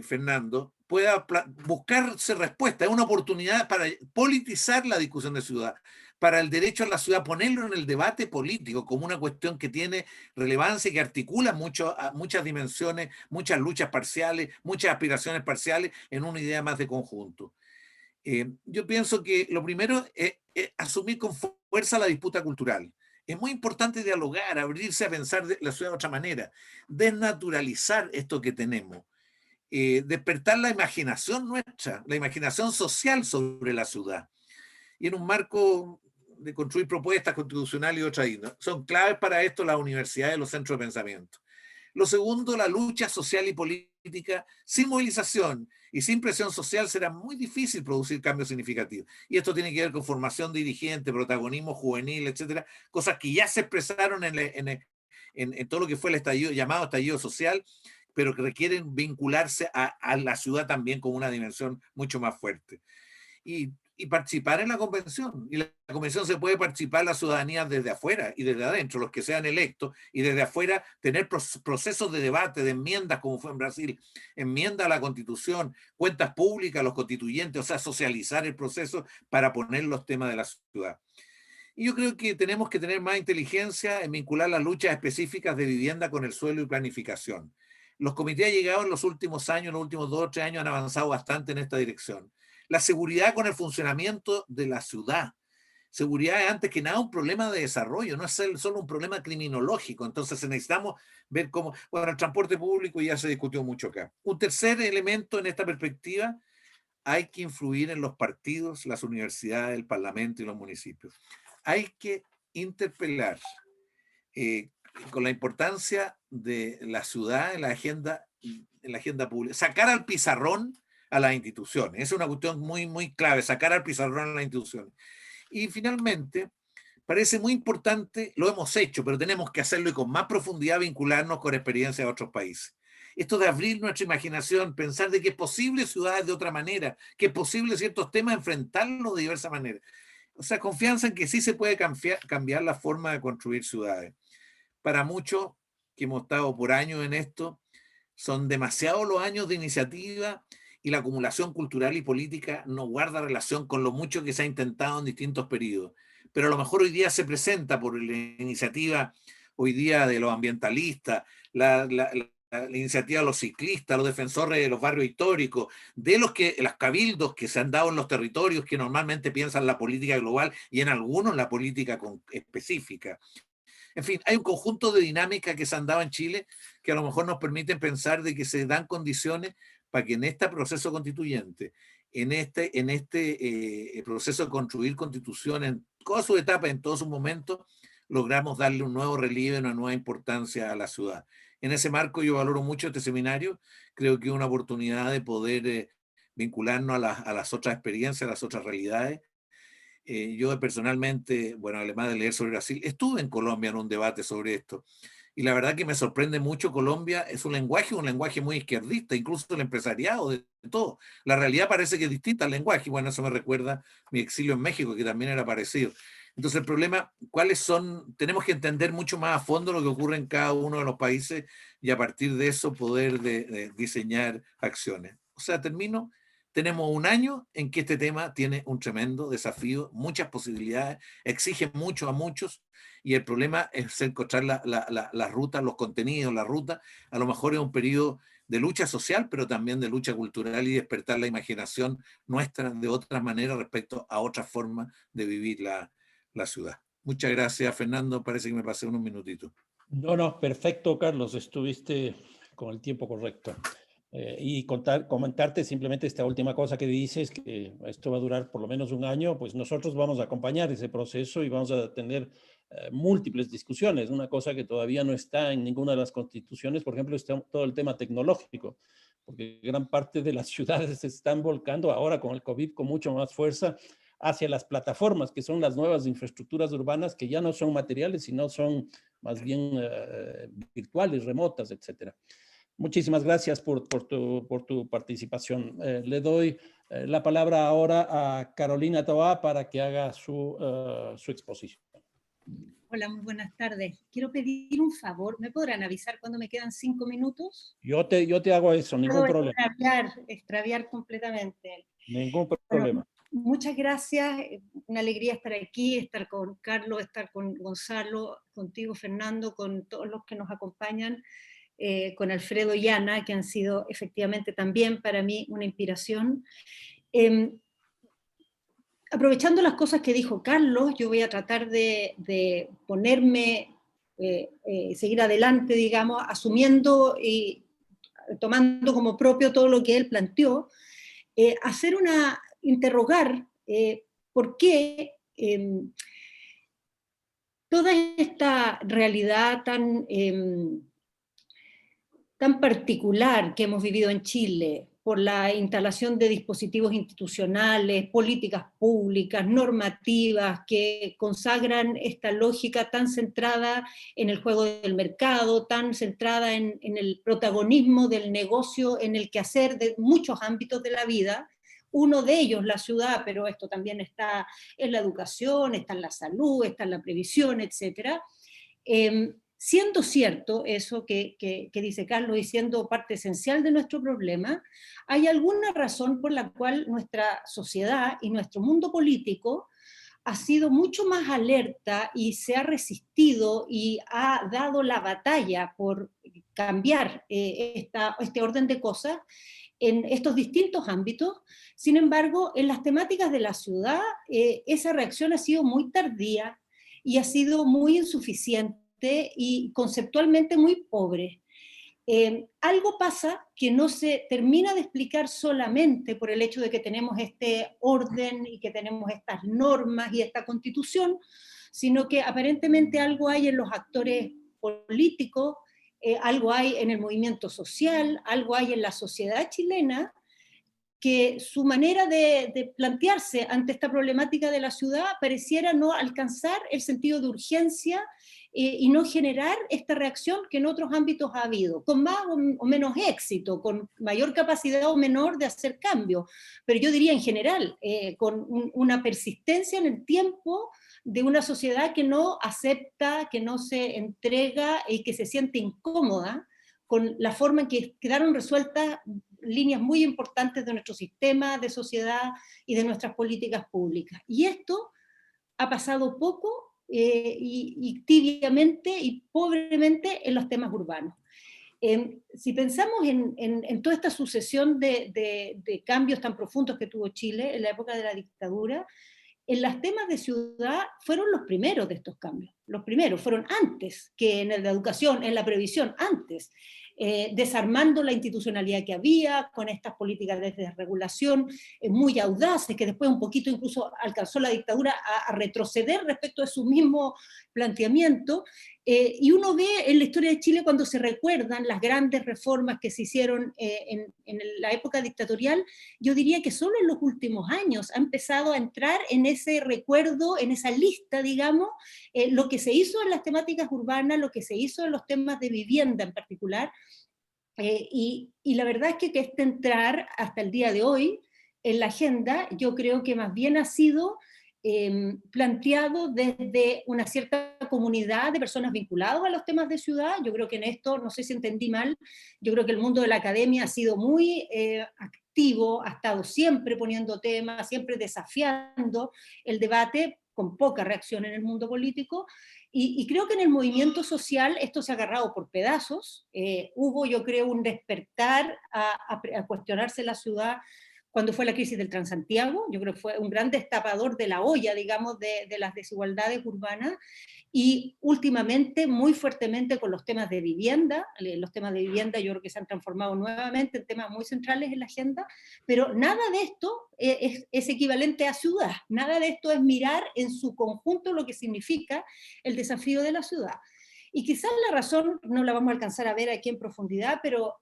Fernando pueda buscarse respuesta. Es una oportunidad para politizar la discusión de ciudad, para el derecho a la ciudad, ponerlo en el debate político como una cuestión que tiene relevancia y que articula muchas dimensiones, muchas luchas parciales, muchas aspiraciones parciales en una idea más de conjunto. Yo pienso que lo primero es asumir con fuerza la disputa cultural. Es muy importante dialogar, abrirse a pensar la ciudad de otra manera, desnaturalizar esto que tenemos, despertar la imaginación nuestra, la imaginación social sobre la ciudad. Y en un marco de construir propuestas constitucionales y otras índole. Son claves para esto las universidades y los centros de pensamiento. Lo segundo, la lucha social y política. Sin movilización y sin presión social será muy difícil producir cambios significativos. Y esto tiene que ver con formación dirigente, protagonismo juvenil, etcétera, cosas que ya se expresaron en todo lo que fue el estallido, llamado estallido social, pero que requieren vincularse a la ciudad también con una dimensión mucho más fuerte. Y participar en la convención. Y la convención se puede participar la ciudadanía desde afuera y desde adentro, los que sean electos, y desde afuera tener procesos de debate, de enmiendas, como fue en Brasil, enmienda a la Constitución, cuentas públicas, los constituyentes, o sea, socializar el proceso para poner los temas de la ciudad. Y yo creo que tenemos que tener más inteligencia en vincular las luchas específicas de vivienda con el suelo y planificación. Los comités allegados en los últimos años, en los últimos 2 o 3 años, han avanzado bastante en esta dirección. La seguridad con el funcionamiento de la ciudad. Seguridad es antes que nada un problema de desarrollo, no es solo un problema criminológico. Entonces necesitamos ver cómo, bueno, el transporte público ya se discutió mucho acá. Un tercer elemento en esta perspectiva, hay que influir en los partidos, las universidades, el parlamento y los municipios. Hay que interpelar con la importancia de la ciudad en la agenda pública, sacar al pizarrón a las instituciones. Es una cuestión muy, muy clave, sacar al pizarrón a las instituciones. Y finalmente, parece muy importante, lo hemos hecho, pero tenemos que hacerlo y con más profundidad vincularnos con experiencias de otros países. Esto de abrir nuestra imaginación, pensar de que es posible ciudades de otra manera, que es posible ciertos temas enfrentarlos de diversas maneras. O sea, confianza en que sí se puede cambiar la forma de construir ciudades. Para muchos que hemos estado por años en esto, son demasiados los años de iniciativa y la acumulación cultural y política no guarda relación con lo mucho que se ha intentado en distintos periodos. Pero a lo mejor hoy día se presenta por la iniciativa hoy día de los ambientalistas, la iniciativa de los ciclistas, los defensores de los barrios históricos, de los cabildos que se han dado en los territorios que normalmente piensan la política global y en algunos la política específica. En fin, hay un conjunto de dinámicas que se han dado en Chile que a lo mejor nos permiten pensar de que se dan condiciones para que en este proceso constituyente, en este proceso de construir constitución en todas sus etapas, en todos sus momentos, logramos darle un nuevo relieve, una nueva importancia a la ciudad. En ese marco yo valoro mucho este seminario, creo que es una oportunidad de poder vincularnos a las otras experiencias, a las otras realidades. Yo personalmente, bueno, además de leer sobre Brasil, estuve en Colombia en un debate sobre esto. Y la verdad que me sorprende mucho Colombia, es un lenguaje muy izquierdista, incluso el empresariado, de todo. La realidad parece que es distinta al lenguaje. Bueno, eso me recuerda mi exilio en México, que también era parecido. Entonces el problema, ¿cuáles son? Tenemos que entender mucho más a fondo lo que ocurre en cada uno de los países y a partir de eso poder de diseñar acciones. O sea, termino, tenemos un año en que este tema tiene un tremendo desafío, muchas posibilidades, exige mucho a muchos y el problema es encontrar la ruta, los contenidos, la ruta. A lo mejor es un periodo de lucha social, pero también de lucha cultural y despertar la imaginación nuestra de otras maneras respecto a otras formas de vivir la ciudad. Muchas gracias, Fernando. Parece que me pasé unos minutitos. No, no, perfecto, Carlos. Estuviste con el tiempo correcto. Y comentarte simplemente esta última cosa que dices, que esto va a durar por lo menos un año, pues nosotros vamos a acompañar ese proceso y vamos a tener múltiples discusiones. Una cosa que todavía no está en ninguna de las constituciones, por ejemplo, está todo el tema tecnológico, porque gran parte de las ciudades se están volcando ahora con el COVID con mucho más fuerza hacia las plataformas, que son las nuevas infraestructuras urbanas, que ya no son materiales, sino son más bien virtuales, remotas, etcétera. Muchísimas gracias por tu participación. Le doy la palabra ahora a Carolina Toá para que haga su exposición. Hola, muy buenas tardes. Quiero pedir un favor. ¿Me podrán avisar cuando me quedan 5 minutos? Yo te hago eso, ningún problema. Extraviar completamente. Ningún problema. Bueno, muchas gracias. Una alegría estar aquí, estar con Carlos, estar con Gonzalo, contigo, Fernando, con todos los que nos acompañan. Con Alfredo y Ana, que han sido efectivamente también para mí una inspiración. Aprovechando las cosas que dijo Carlos, yo voy a tratar de ponerme, seguir adelante, digamos, asumiendo y tomando como propio todo lo que él planteó, interrogar por qué toda esta realidad tan particular que hemos vivido en Chile, por la instalación de dispositivos institucionales, políticas públicas, normativas que consagran esta lógica tan centrada en el juego del mercado, tan centrada en el protagonismo del negocio, en el quehacer de muchos ámbitos de la vida, uno de ellos la ciudad, pero esto también está en la educación, está en la salud, está en la previsión, etc. Siendo cierto eso que dice Carlos y siendo parte esencial de nuestro problema, ¿hay alguna razón por la cual nuestra sociedad y nuestro mundo político ha sido mucho más alerta y se ha resistido y ha dado la batalla por cambiar este orden de cosas en estos distintos ámbitos? Sin embargo, en las temáticas de la ciudad, esa reacción ha sido muy tardía y ha sido muy insuficiente y conceptualmente muy pobre. Algo pasa que no se termina de explicar solamente por el hecho de que tenemos este orden y que tenemos estas normas y esta constitución, sino que aparentemente algo hay en los actores políticos, algo hay en el movimiento social, algo hay en la sociedad chilena, que su manera de plantearse ante esta problemática de la ciudad pareciera no alcanzar el sentido de urgencia y no generar esta reacción que en otros ámbitos ha habido, con más o menos éxito, con mayor capacidad o menor de hacer cambios, pero yo diría en general, con una persistencia en el tiempo de una sociedad que no acepta, que no se entrega y que se siente incómoda con la forma en que quedaron resueltas líneas muy importantes de nuestro sistema de sociedad y de nuestras políticas públicas. Y esto ha pasado poco y tibiamente y pobremente en los temas urbanos. Si pensamos en toda esta sucesión de cambios tan profundos que tuvo Chile en la época de la dictadura, en los temas de ciudad fueron los primeros de estos cambios. Los primeros fueron antes que en la educación, en la previsión, antes. Desarmando la institucionalidad que había, con estas políticas de desregulación muy audaces, que después un poquito incluso alcanzó la dictadura a retroceder respecto de su mismo planteamiento, y uno ve en la historia de Chile cuando se recuerdan las grandes reformas que se hicieron en la época dictatorial, yo diría que solo en los últimos años ha empezado a entrar en ese recuerdo, en esa lista, digamos, lo que se hizo en las temáticas urbanas, lo que se hizo en los temas de vivienda en particular, y la verdad es que este entrar hasta el día de hoy en la agenda, yo creo que más bien ha sido planteado desde una cierta comunidad de personas vinculadas a los temas de ciudad. Yo creo que en esto, no sé si entendí mal, yo creo que el mundo de la academia ha sido muy activo, ha estado siempre poniendo temas, siempre desafiando el debate, con poca reacción en el mundo político, y creo que en el movimiento social esto se ha agarrado por pedazos. Hubo, yo creo, un despertar a cuestionarse la ciudad cuando fue la crisis del Transantiago. Yo creo que fue un gran destapador de la olla, digamos, de las desigualdades urbanas, y últimamente, muy fuertemente con los temas de vivienda. Los temas de vivienda yo creo que se han transformado nuevamente en temas muy centrales en la agenda, pero nada de esto es equivalente a ciudad, nada de esto es mirar en su conjunto lo que significa el desafío de la ciudad. Y quizás la razón no la vamos a alcanzar a ver aquí en profundidad, pero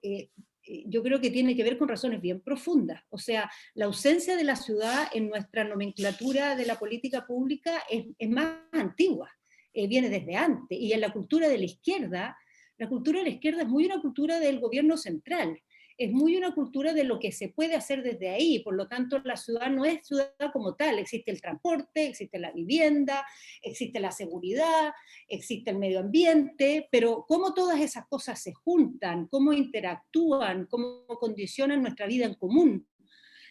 yo creo que tiene que ver con razones bien profundas. O sea, la ausencia de la ciudad en nuestra nomenclatura de la política pública es más antigua, viene desde antes, y en la cultura de la izquierda es muy una cultura del gobierno central, es muy una cultura de lo que se puede hacer desde ahí. Por lo tanto la ciudad no es ciudad como tal, existe el transporte, existe la vivienda, existe la seguridad, existe el medio ambiente, pero cómo todas esas cosas se juntan, cómo interactúan, cómo condicionan nuestra vida en común,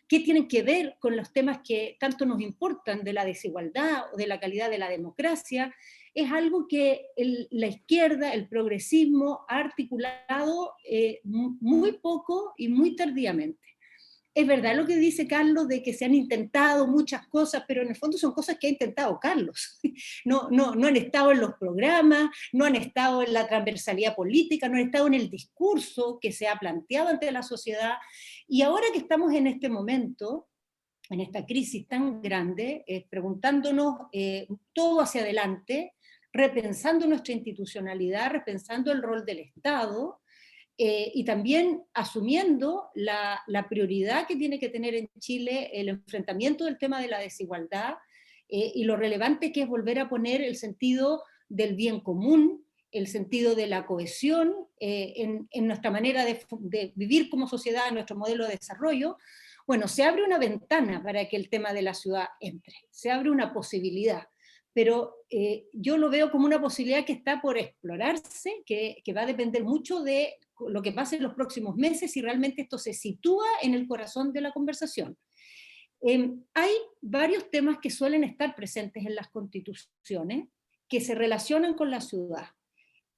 qué tienen que ver con los temas que tanto nos importan, de la desigualdad o de la calidad de la democracia, es algo que la izquierda, el progresismo, ha articulado muy poco y muy tardíamente. Es verdad lo que dice Carlos de que se han intentado muchas cosas, pero en el fondo son cosas que ha intentado Carlos. No han estado en los programas, no han estado en la transversalidad política, no han estado en el discurso que se ha planteado ante la sociedad. Y ahora que estamos en este momento, en esta crisis tan grande, preguntándonos todo hacia adelante, repensando nuestra institucionalidad, repensando el rol del Estado, y también asumiendo la prioridad que tiene que tener en Chile el enfrentamiento del tema de la desigualdad, y lo relevante que es volver a poner el sentido del bien común, el sentido de la cohesión en nuestra manera de vivir como sociedad, en nuestro modelo de desarrollo. Bueno, se abre una ventana para que el tema de la ciudad entre, se abre una posibilidad, pero yo lo veo como una posibilidad que está por explorarse, que va a depender mucho de lo que pase en los próximos meses, y realmente esto se sitúa en el corazón de la conversación. Hay varios temas que suelen estar presentes en las constituciones que se relacionan con la ciudad.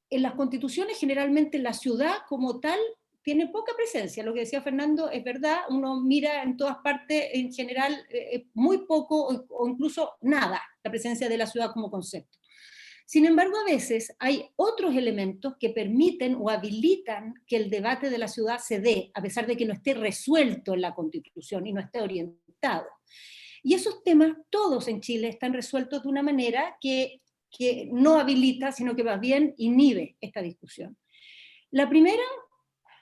En las constituciones generalmente la ciudad como tal tiene poca presencia. Lo que decía Fernando es verdad, uno mira en todas partes, en general, muy poco o incluso nada, la presencia de la ciudad como concepto. Sin embargo, a veces hay otros elementos que permiten o habilitan que el debate de la ciudad se dé, a pesar de que no esté resuelto en la Constitución y no esté orientado. Y esos temas, todos en Chile, están resueltos de una manera que no habilita, sino que más bien inhibe esta discusión. La primera,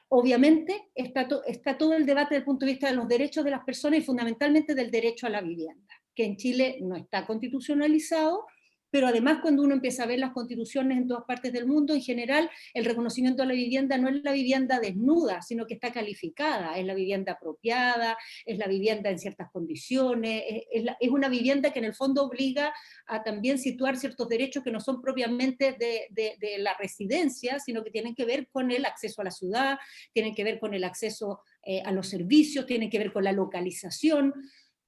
obviamente, está todo el debate desde el punto de vista de los derechos de las personas y fundamentalmente del derecho a la vivienda, que en Chile no está constitucionalizado, pero además cuando uno empieza a ver las constituciones en todas partes del mundo, en general el reconocimiento de la vivienda no es la vivienda desnuda, sino que está calificada, es la vivienda apropiada, es la vivienda en ciertas condiciones, es una vivienda que en el fondo obliga a también situar ciertos derechos que no son propiamente de la residencia, sino que tienen que ver con el acceso a la ciudad, tienen que ver con el acceso a los servicios, tienen que ver con la localización.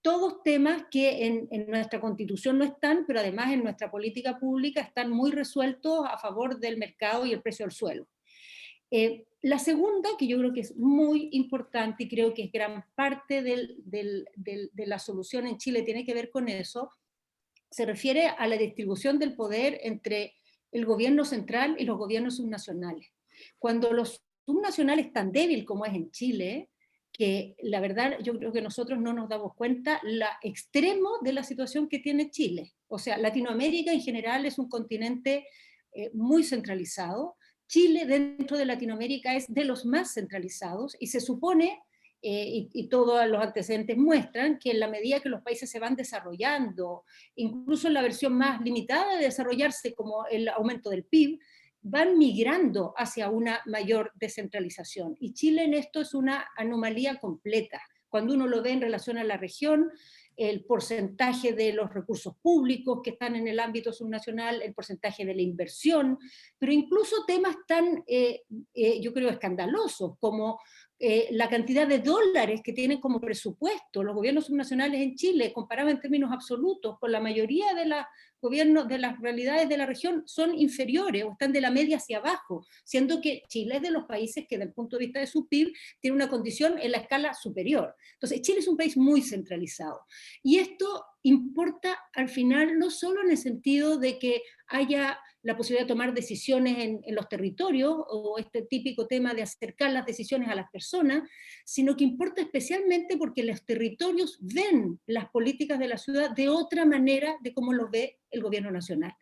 Todos temas que en nuestra Constitución no están, pero además en nuestra política pública están muy resueltos a favor del mercado y el precio del suelo. La segunda, que yo creo que es muy importante y creo que es gran parte de la solución en Chile, tiene que ver con eso, se refiere a la distribución del poder entre el gobierno central y los gobiernos subnacionales. Cuando los subnacionales tan débil como es en Chile, que la verdad yo creo que nosotros no nos damos cuenta la extremo de la situación que tiene Chile. O sea, Latinoamérica en general es un continente muy centralizado. Chile dentro de Latinoamérica es de los más centralizados y se supone, y todos los antecedentes muestran, que en la medida que los países se van desarrollando, incluso en la versión más limitada de desarrollarse como el aumento del PIB, van migrando hacia una mayor descentralización. Y Chile en esto es una anomalía completa. Cuando uno lo ve en relación a la región, el porcentaje de los recursos públicos que están en el ámbito subnacional, el porcentaje de la inversión, pero incluso temas tan, yo creo, escandalosos como la cantidad de dólares que tienen como presupuesto los gobiernos subnacionales en Chile, comparado en términos absolutos con la mayoría de los gobiernos de las realidades de la región, son inferiores o están de la media hacia abajo, siendo que Chile es de los países que desde el punto de vista de su PIB tiene una condición en la escala superior. Entonces Chile es un país muy centralizado y esto importa al final no solo en el sentido de que haya la posibilidad de tomar decisiones en los territorios, o este típico tema de acercar las decisiones a las personas, sino que importa especialmente porque los territorios ven las políticas de la ciudad de otra manera de cómo lo ve el gobierno nacional.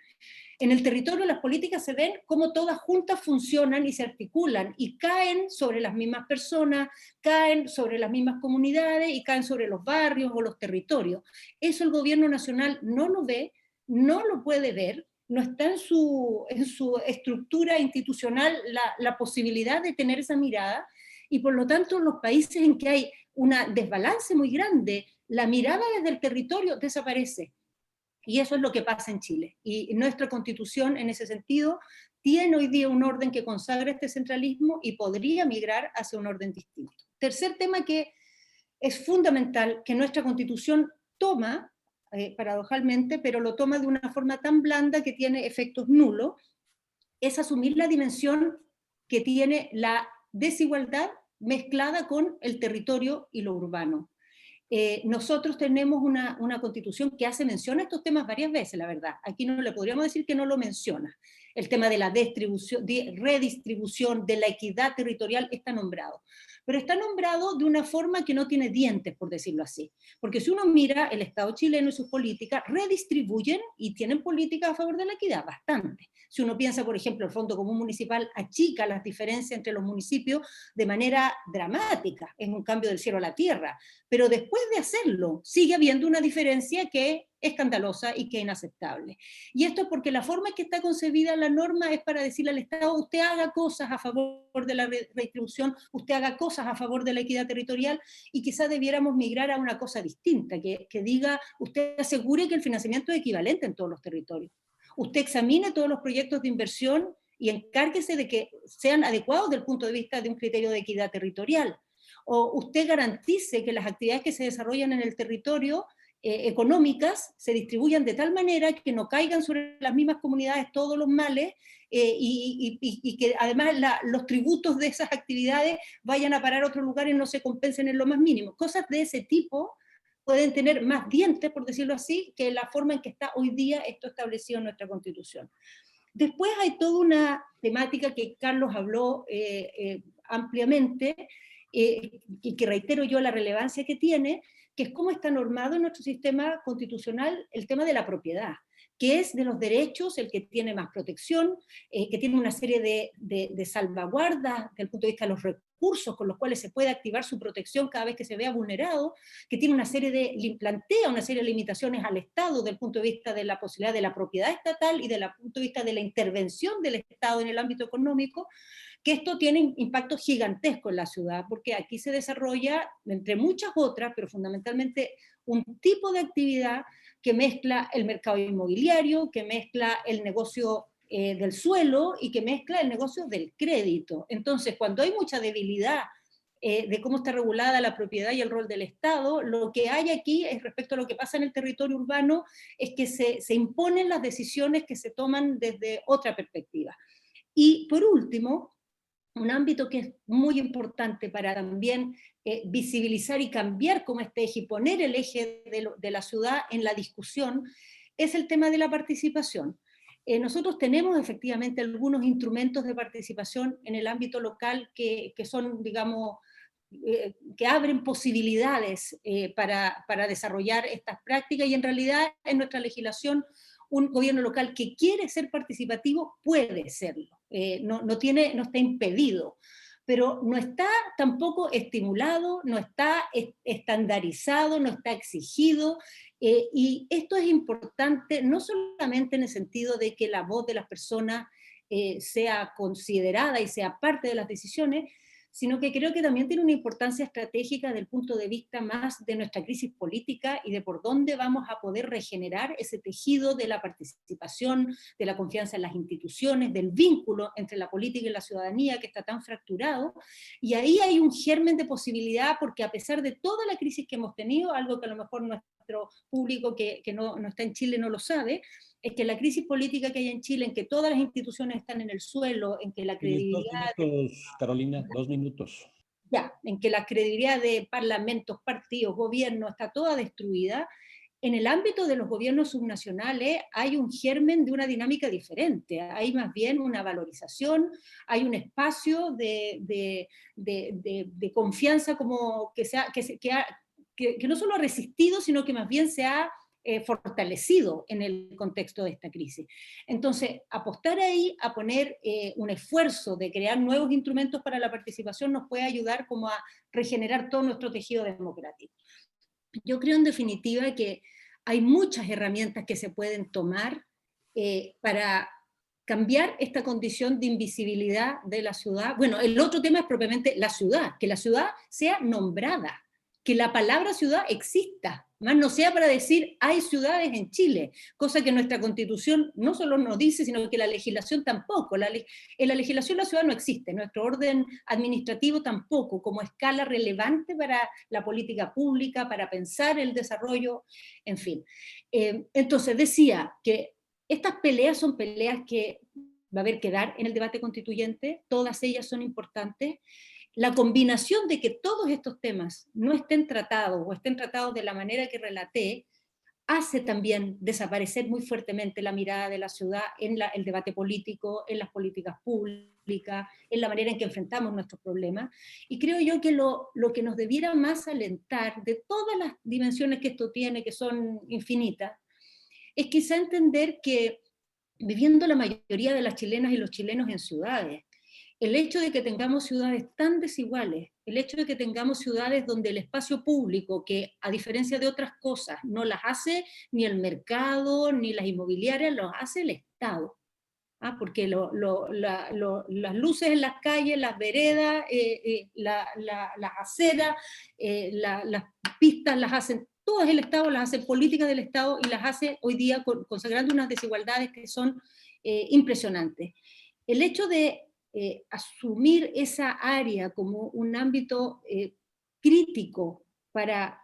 En el territorio las políticas se ven como todas juntas funcionan y se articulan y caen sobre las mismas personas, caen sobre las mismas comunidades y caen sobre los barrios o los territorios. Eso el gobierno nacional no lo ve, no lo puede ver, no está en su estructura institucional la posibilidad de tener esa mirada, y por lo tanto los países en que hay un desbalance muy grande, la mirada desde el territorio desaparece. Y eso es lo que pasa en Chile. Y nuestra Constitución, en ese sentido, tiene hoy día un orden que consagra este centralismo y podría migrar hacia un orden distinto. Tercer tema que es fundamental, que nuestra Constitución toma, paradojalmente, pero lo toma de una forma tan blanda que tiene efectos nulos, es asumir la dimensión que tiene la desigualdad mezclada con el territorio y lo urbano. Nosotros tenemos una Constitución que hace mención a estos temas varias veces, la verdad. Aquí no le podríamos decir que no lo menciona. El tema de la redistribución, de la equidad territorial está nombrado. Pero está nombrado de una forma que no tiene dientes, por decirlo así. Porque si uno mira el Estado chileno y sus políticas, redistribuyen y tienen políticas a favor de la equidad, bastante. Si uno piensa, por ejemplo, el Fondo Común Municipal achica las diferencias entre los municipios de manera dramática, es un cambio del cielo a la tierra, pero después de hacerlo, sigue habiendo una diferencia que es escandalosa y que es inaceptable. Y esto es porque la forma en que está concebida la norma es para decirle al Estado, usted haga cosas a favor de la redistribución, usted haga cosas a favor de la equidad territorial, y quizás debiéramos migrar a una cosa distinta, que diga, usted asegure que el financiamiento es equivalente en todos los territorios. Usted examine todos los proyectos de inversión y encárguese de que sean adecuados desde el punto de vista de un criterio de equidad territorial. O usted garantice que las actividades que se desarrollan en el territorio económicas se distribuyan de tal manera que no caigan sobre las mismas comunidades todos los males, y que además los tributos de esas actividades vayan a parar a otro lugar y no se compensen en lo más mínimo. Cosas de ese tipo pueden tener más dientes, por decirlo así, que la forma en que está hoy día esto establecido en nuestra Constitución. Después hay toda una temática que Carlos habló ampliamente, y que reitero yo la relevancia que tiene, que es cómo está normado en nuestro sistema constitucional el tema de la propiedad, que es de los derechos el que tiene más protección, que tiene una serie de salvaguardas desde el punto de vista de los recursos con los cuales se puede activar su protección cada vez que se vea vulnerado, que tiene plantea una serie de limitaciones al Estado desde el punto de vista de la posibilidad de la propiedad estatal y desde el punto de vista de la intervención del Estado en el ámbito económico, que esto tiene impacto gigantesco en la ciudad, porque aquí se desarrolla, entre muchas otras, pero fundamentalmente un tipo de actividad que mezcla el mercado inmobiliario, que mezcla el negocio del suelo y que mezcla el negocio del crédito. Entonces, cuando hay mucha debilidad de cómo está regulada la propiedad y el rol del Estado, lo que hay aquí es, respecto a lo que pasa en el territorio urbano, es que se imponen las decisiones que se toman desde otra perspectiva. Y por último, un ámbito que es muy importante para también visibilizar y cambiar como este eje y poner el eje de la ciudad en la discusión, es el tema de la participación. Nosotros tenemos efectivamente algunos instrumentos de participación en el ámbito local que son, digamos, que abren posibilidades para desarrollar estas prácticas, y en realidad en nuestra legislación un gobierno local que quiere ser participativo puede serlo, no está impedido, pero no está tampoco estimulado, no está estandarizado, no está exigido, y esto es importante no solamente en el sentido de que la voz de las personas sea considerada y sea parte de las decisiones, sino que creo que también tiene una importancia estratégica desde el punto de vista más de nuestra crisis política y de por dónde vamos a poder regenerar ese tejido de la participación, de la confianza en las instituciones, del vínculo entre la política y la ciudadanía que está tan fracturado, y ahí hay un germen de posibilidad, porque a pesar de toda la crisis que hemos tenido, algo que a lo mejor nuestro público que no está en Chile no lo sabe, es que la crisis política que hay en Chile, en que todas las instituciones están en el suelo, en que la Tienes 2 credibilidad... minutos, Carolina, 2 minutos. Ya, en que la credibilidad de parlamentos, partidos, gobiernos está toda destruida, en el ámbito de los gobiernos subnacionales hay un germen de una dinámica diferente, hay más bien una valorización, hay un espacio de confianza como que no solo ha resistido, sino que más bien se ha fortalecido en el contexto de esta crisis. Entonces, apostar ahí a poner un esfuerzo de crear nuevos instrumentos para la participación nos puede ayudar como a regenerar todo nuestro tejido democrático. Yo creo en definitiva que hay muchas herramientas que se pueden tomar para cambiar esta condición de invisibilidad de la ciudad. Bueno, el otro tema es propiamente la ciudad, que la ciudad sea nombrada, que la palabra ciudad exista, más no sea para decir hay ciudades en Chile, cosa que nuestra Constitución no solo nos dice, sino que la legislación tampoco. En la legislación la ciudad no existe, nuestro orden administrativo tampoco, como escala relevante para la política pública, para pensar el desarrollo, en fin. Entonces decía que estas peleas son peleas que va a haber que dar en el debate constituyente, todas ellas son importantes. La combinación de que todos estos temas no estén tratados o estén tratados de la manera que relaté, hace también desaparecer muy fuertemente la mirada de la ciudad en el debate político, en las políticas públicas, en la manera en que enfrentamos nuestros problemas. Y creo yo que lo que nos debiera más alentar de todas las dimensiones que esto tiene, que son infinitas, es quizá entender que viviendo la mayoría de las chilenas y los chilenos en ciudades, el hecho de que tengamos ciudades tan desiguales, el hecho de que tengamos ciudades donde el espacio público, que a diferencia de otras cosas, no las hace ni el mercado, ni las inmobiliarias, los hace el Estado. Porque las luces en las calles, las veredas, las aceras, las pistas las hacen todas el Estado, las hace políticas del Estado y las hace hoy día consagrando unas desigualdades que son impresionantes. El hecho de asumir esa área como un ámbito crítico para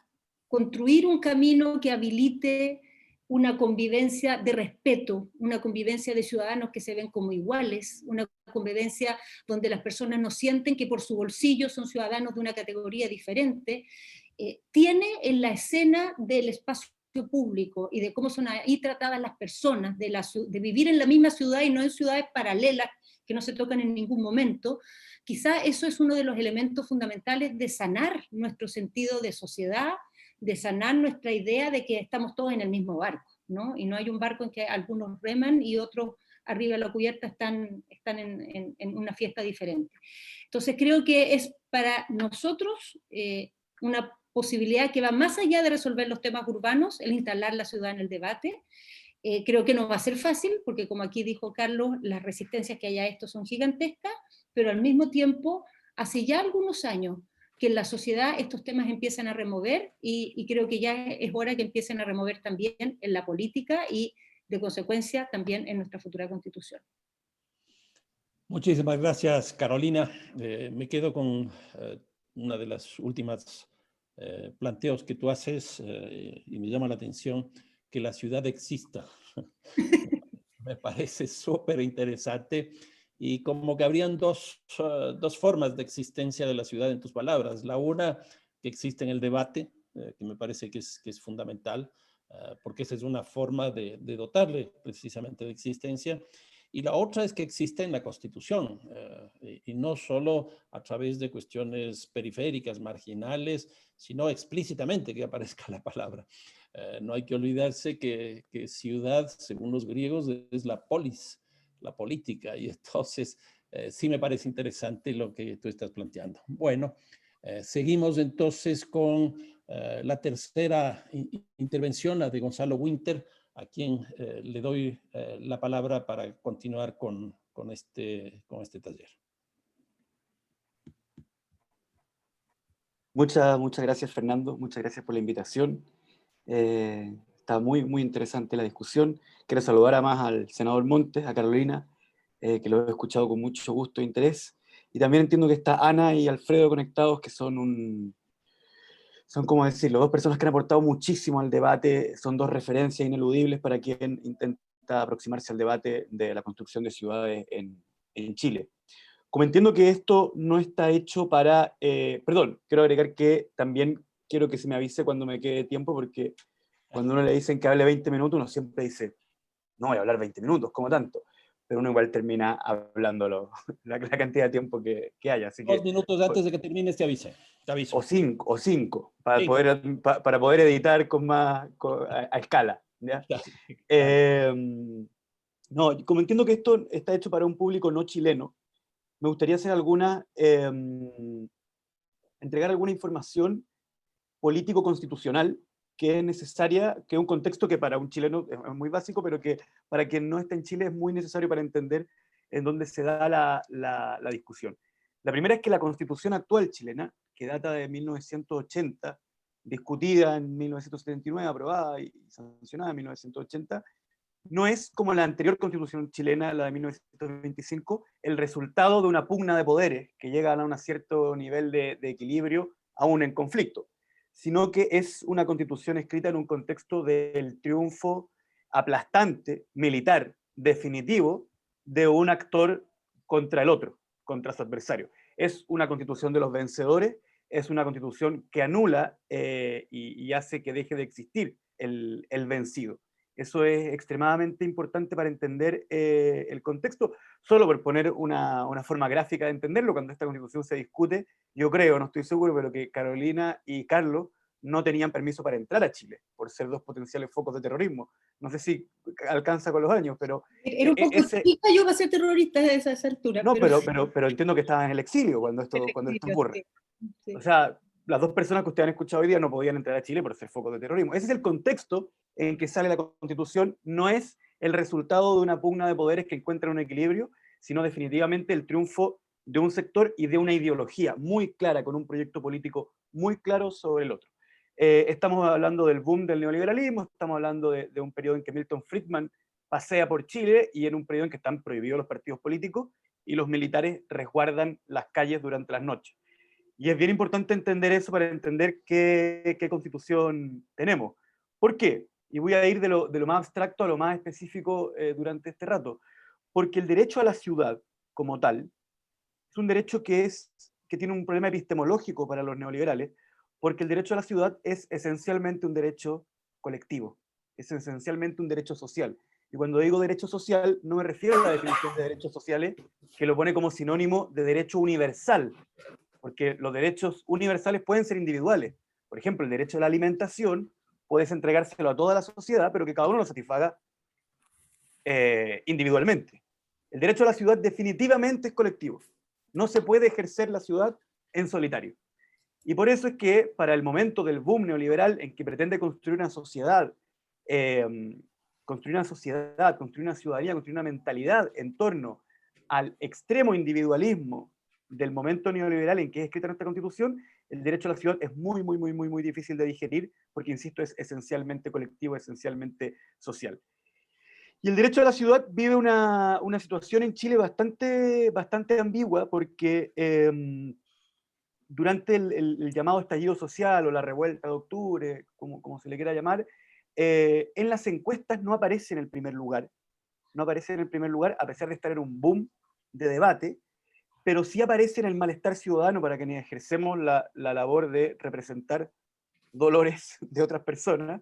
construir un camino que habilite una convivencia de respeto, una convivencia de ciudadanos que se ven como iguales, una convivencia donde las personas no sienten que por su bolsillo son ciudadanos de una categoría diferente, tiene en la escena del espacio público y de cómo son ahí tratadas las personas, de vivir en la misma ciudad y no en ciudades paralelas que no se tocan en ningún momento, quizá eso es uno de los elementos fundamentales de sanar nuestro sentido de sociedad, de sanar nuestra idea de que estamos todos en el mismo barco, ¿no? Y no hay un barco en que algunos reman y otros arriba de la cubierta están en una fiesta diferente. Entonces creo que es para nosotros una posibilidad que va más allá de resolver los temas urbanos, el instalar la ciudad en el debate. Creo que no va a ser fácil, porque como aquí dijo Carlos, las resistencias que hay a esto son gigantescas, pero al mismo tiempo, hace ya algunos años que en la sociedad estos temas empiezan a remover y creo que ya es hora que empiecen a remover también en la política y de consecuencia también en nuestra futura constitución. Muchísimas gracias, Carolina. Me quedo con una de las últimas planteos que tú haces y me llama la atención que la ciudad exista. Me parece súper interesante y como que habrían dos formas de existencia de la ciudad en tus palabras. La una, que existe en el debate, que me parece que es fundamental, porque esa es una forma de dotarle precisamente de existencia. Y la otra es que existe en la Constitución, y no solo a través de cuestiones periféricas, marginales, sino explícitamente que aparezca la palabra. No hay que olvidarse que ciudad, según los griegos, es la polis, la política, y entonces sí me parece interesante lo que tú estás planteando. Bueno, seguimos entonces con la tercera intervención, la de Gonzalo Winter, a quien le doy la palabra para continuar con este taller. Muchas gracias, Fernando. Muchas gracias por la invitación. Está muy interesante la discusión. Quiero saludar además al senador Montes, a Carolina, que lo he escuchado con mucho gusto e interés. Y también entiendo que está Ana y Alfredo conectados, que son como decirlo, dos personas que han aportado muchísimo al debate, son dos referencias ineludibles para quien intenta aproximarse al debate de la construcción de ciudades en Chile. Como entiendo que esto no está hecho para... perdón, quiero agregar que también quiero que se me avise cuando me quede tiempo, porque cuando uno le dicen que hable 20 minutos, uno siempre dice, no voy a hablar 20 minutos, como tanto, pero uno igual termina hablando la cantidad de tiempo que haya. Así 2 que, minutos antes de que termines te aviso. o cinco para, Cinco. para poder editar a escala. ¿Ya? No, como entiendo que esto está hecho para un público no chileno, me gustaría hacer entregar alguna información político-constitucional que es necesaria, que es un contexto que para un chileno es muy básico, pero que para quien no está en Chile es muy necesario para entender en dónde se da la discusión. La primera es que la constitución actual chilena, que data de 1980, discutida en 1979, aprobada y sancionada en 1980, no es como la anterior constitución chilena, la de 1925, el resultado de una pugna de poderes que llega a un cierto nivel de equilibrio, aún en conflicto, sino que es una constitución escrita en un contexto del triunfo aplastante, militar, definitivo, de un actor contra el otro, contra su adversario. Es una constitución de los vencedores, es una constitución que anula y hace que deje de existir el vencido. Eso es extremadamente importante para entender el contexto. Solo por poner una forma gráfica de entenderlo, cuando esta constitución se discute, yo creo, no estoy seguro, pero que Carolina y Carlos no tenían permiso para entrar a Chile, por ser dos potenciales focos de terrorismo. No sé si alcanza con los años, pero... Era un poco chica yo para ser terrorista a esa altura. No, pero entiendo que estaban en el exilio cuando esto ocurre. Sí. O sea, las dos personas que ustedes han escuchado hoy día no podían entrar a Chile por ser focos de terrorismo. Ese es el contexto en que sale la Constitución, no es el resultado de una pugna de poderes que encuentran un equilibrio, sino definitivamente el triunfo de un sector y de una ideología muy clara, con un proyecto político muy claro sobre el otro. Estamos hablando del boom del neoliberalismo, estamos hablando de un periodo en que Milton Friedman pasea por Chile y en un periodo en que están prohibidos los partidos políticos y los militares resguardan las calles durante las noches. Y es bien importante entender eso para entender qué constitución tenemos. ¿Por qué? Y voy a ir de lo más abstracto a lo más específico durante este rato. Porque el derecho a la ciudad, como tal, es un derecho que tiene un problema epistemológico para los neoliberales, porque el derecho a la ciudad es esencialmente un derecho colectivo, es esencialmente un derecho social. Y cuando digo derecho social, no me refiero a la definición de derechos sociales, que lo pone como sinónimo de derecho universal, porque los derechos universales pueden ser individuales. Por ejemplo, el derecho a la alimentación puedes entregárselo a toda la sociedad, pero que cada uno lo satisfaga individualmente. El derecho a la ciudad definitivamente es colectivo. No se puede ejercer la ciudad en solitario. Y por eso es que para el momento del boom neoliberal en que pretende construir una sociedad, construir una ciudadanía, construir una mentalidad en torno al extremo individualismo del momento neoliberal en que es escrita nuestra Constitución, el derecho a la ciudad es muy difícil de digerir, porque, insisto, es esencialmente colectivo, esencialmente social. Y el derecho a la ciudad vive una situación en Chile bastante ambigua, porque durante el llamado estallido social o la revuelta de octubre, como se le quiera llamar, en las encuestas no aparece en el primer lugar. No aparece en el primer lugar, a pesar de estar en un boom de debate, pero sí aparece en el malestar ciudadano para quienes ejercemos la labor de representar dolores de otras personas,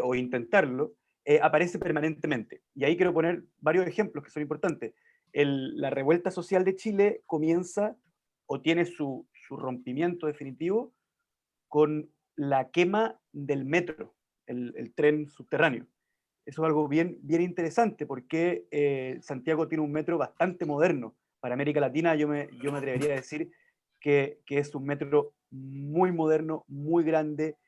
o intentarlo, aparece permanentemente. Y ahí quiero poner varios ejemplos que son importantes. La revuelta social de Chile comienza o tiene su rompimiento definitivo con la quema del metro, el tren subterráneo. Eso es algo bien interesante, porque Santiago tiene un metro bastante moderno. Para América Latina yo me atrevería a decir que es un metro muy moderno, muy grande,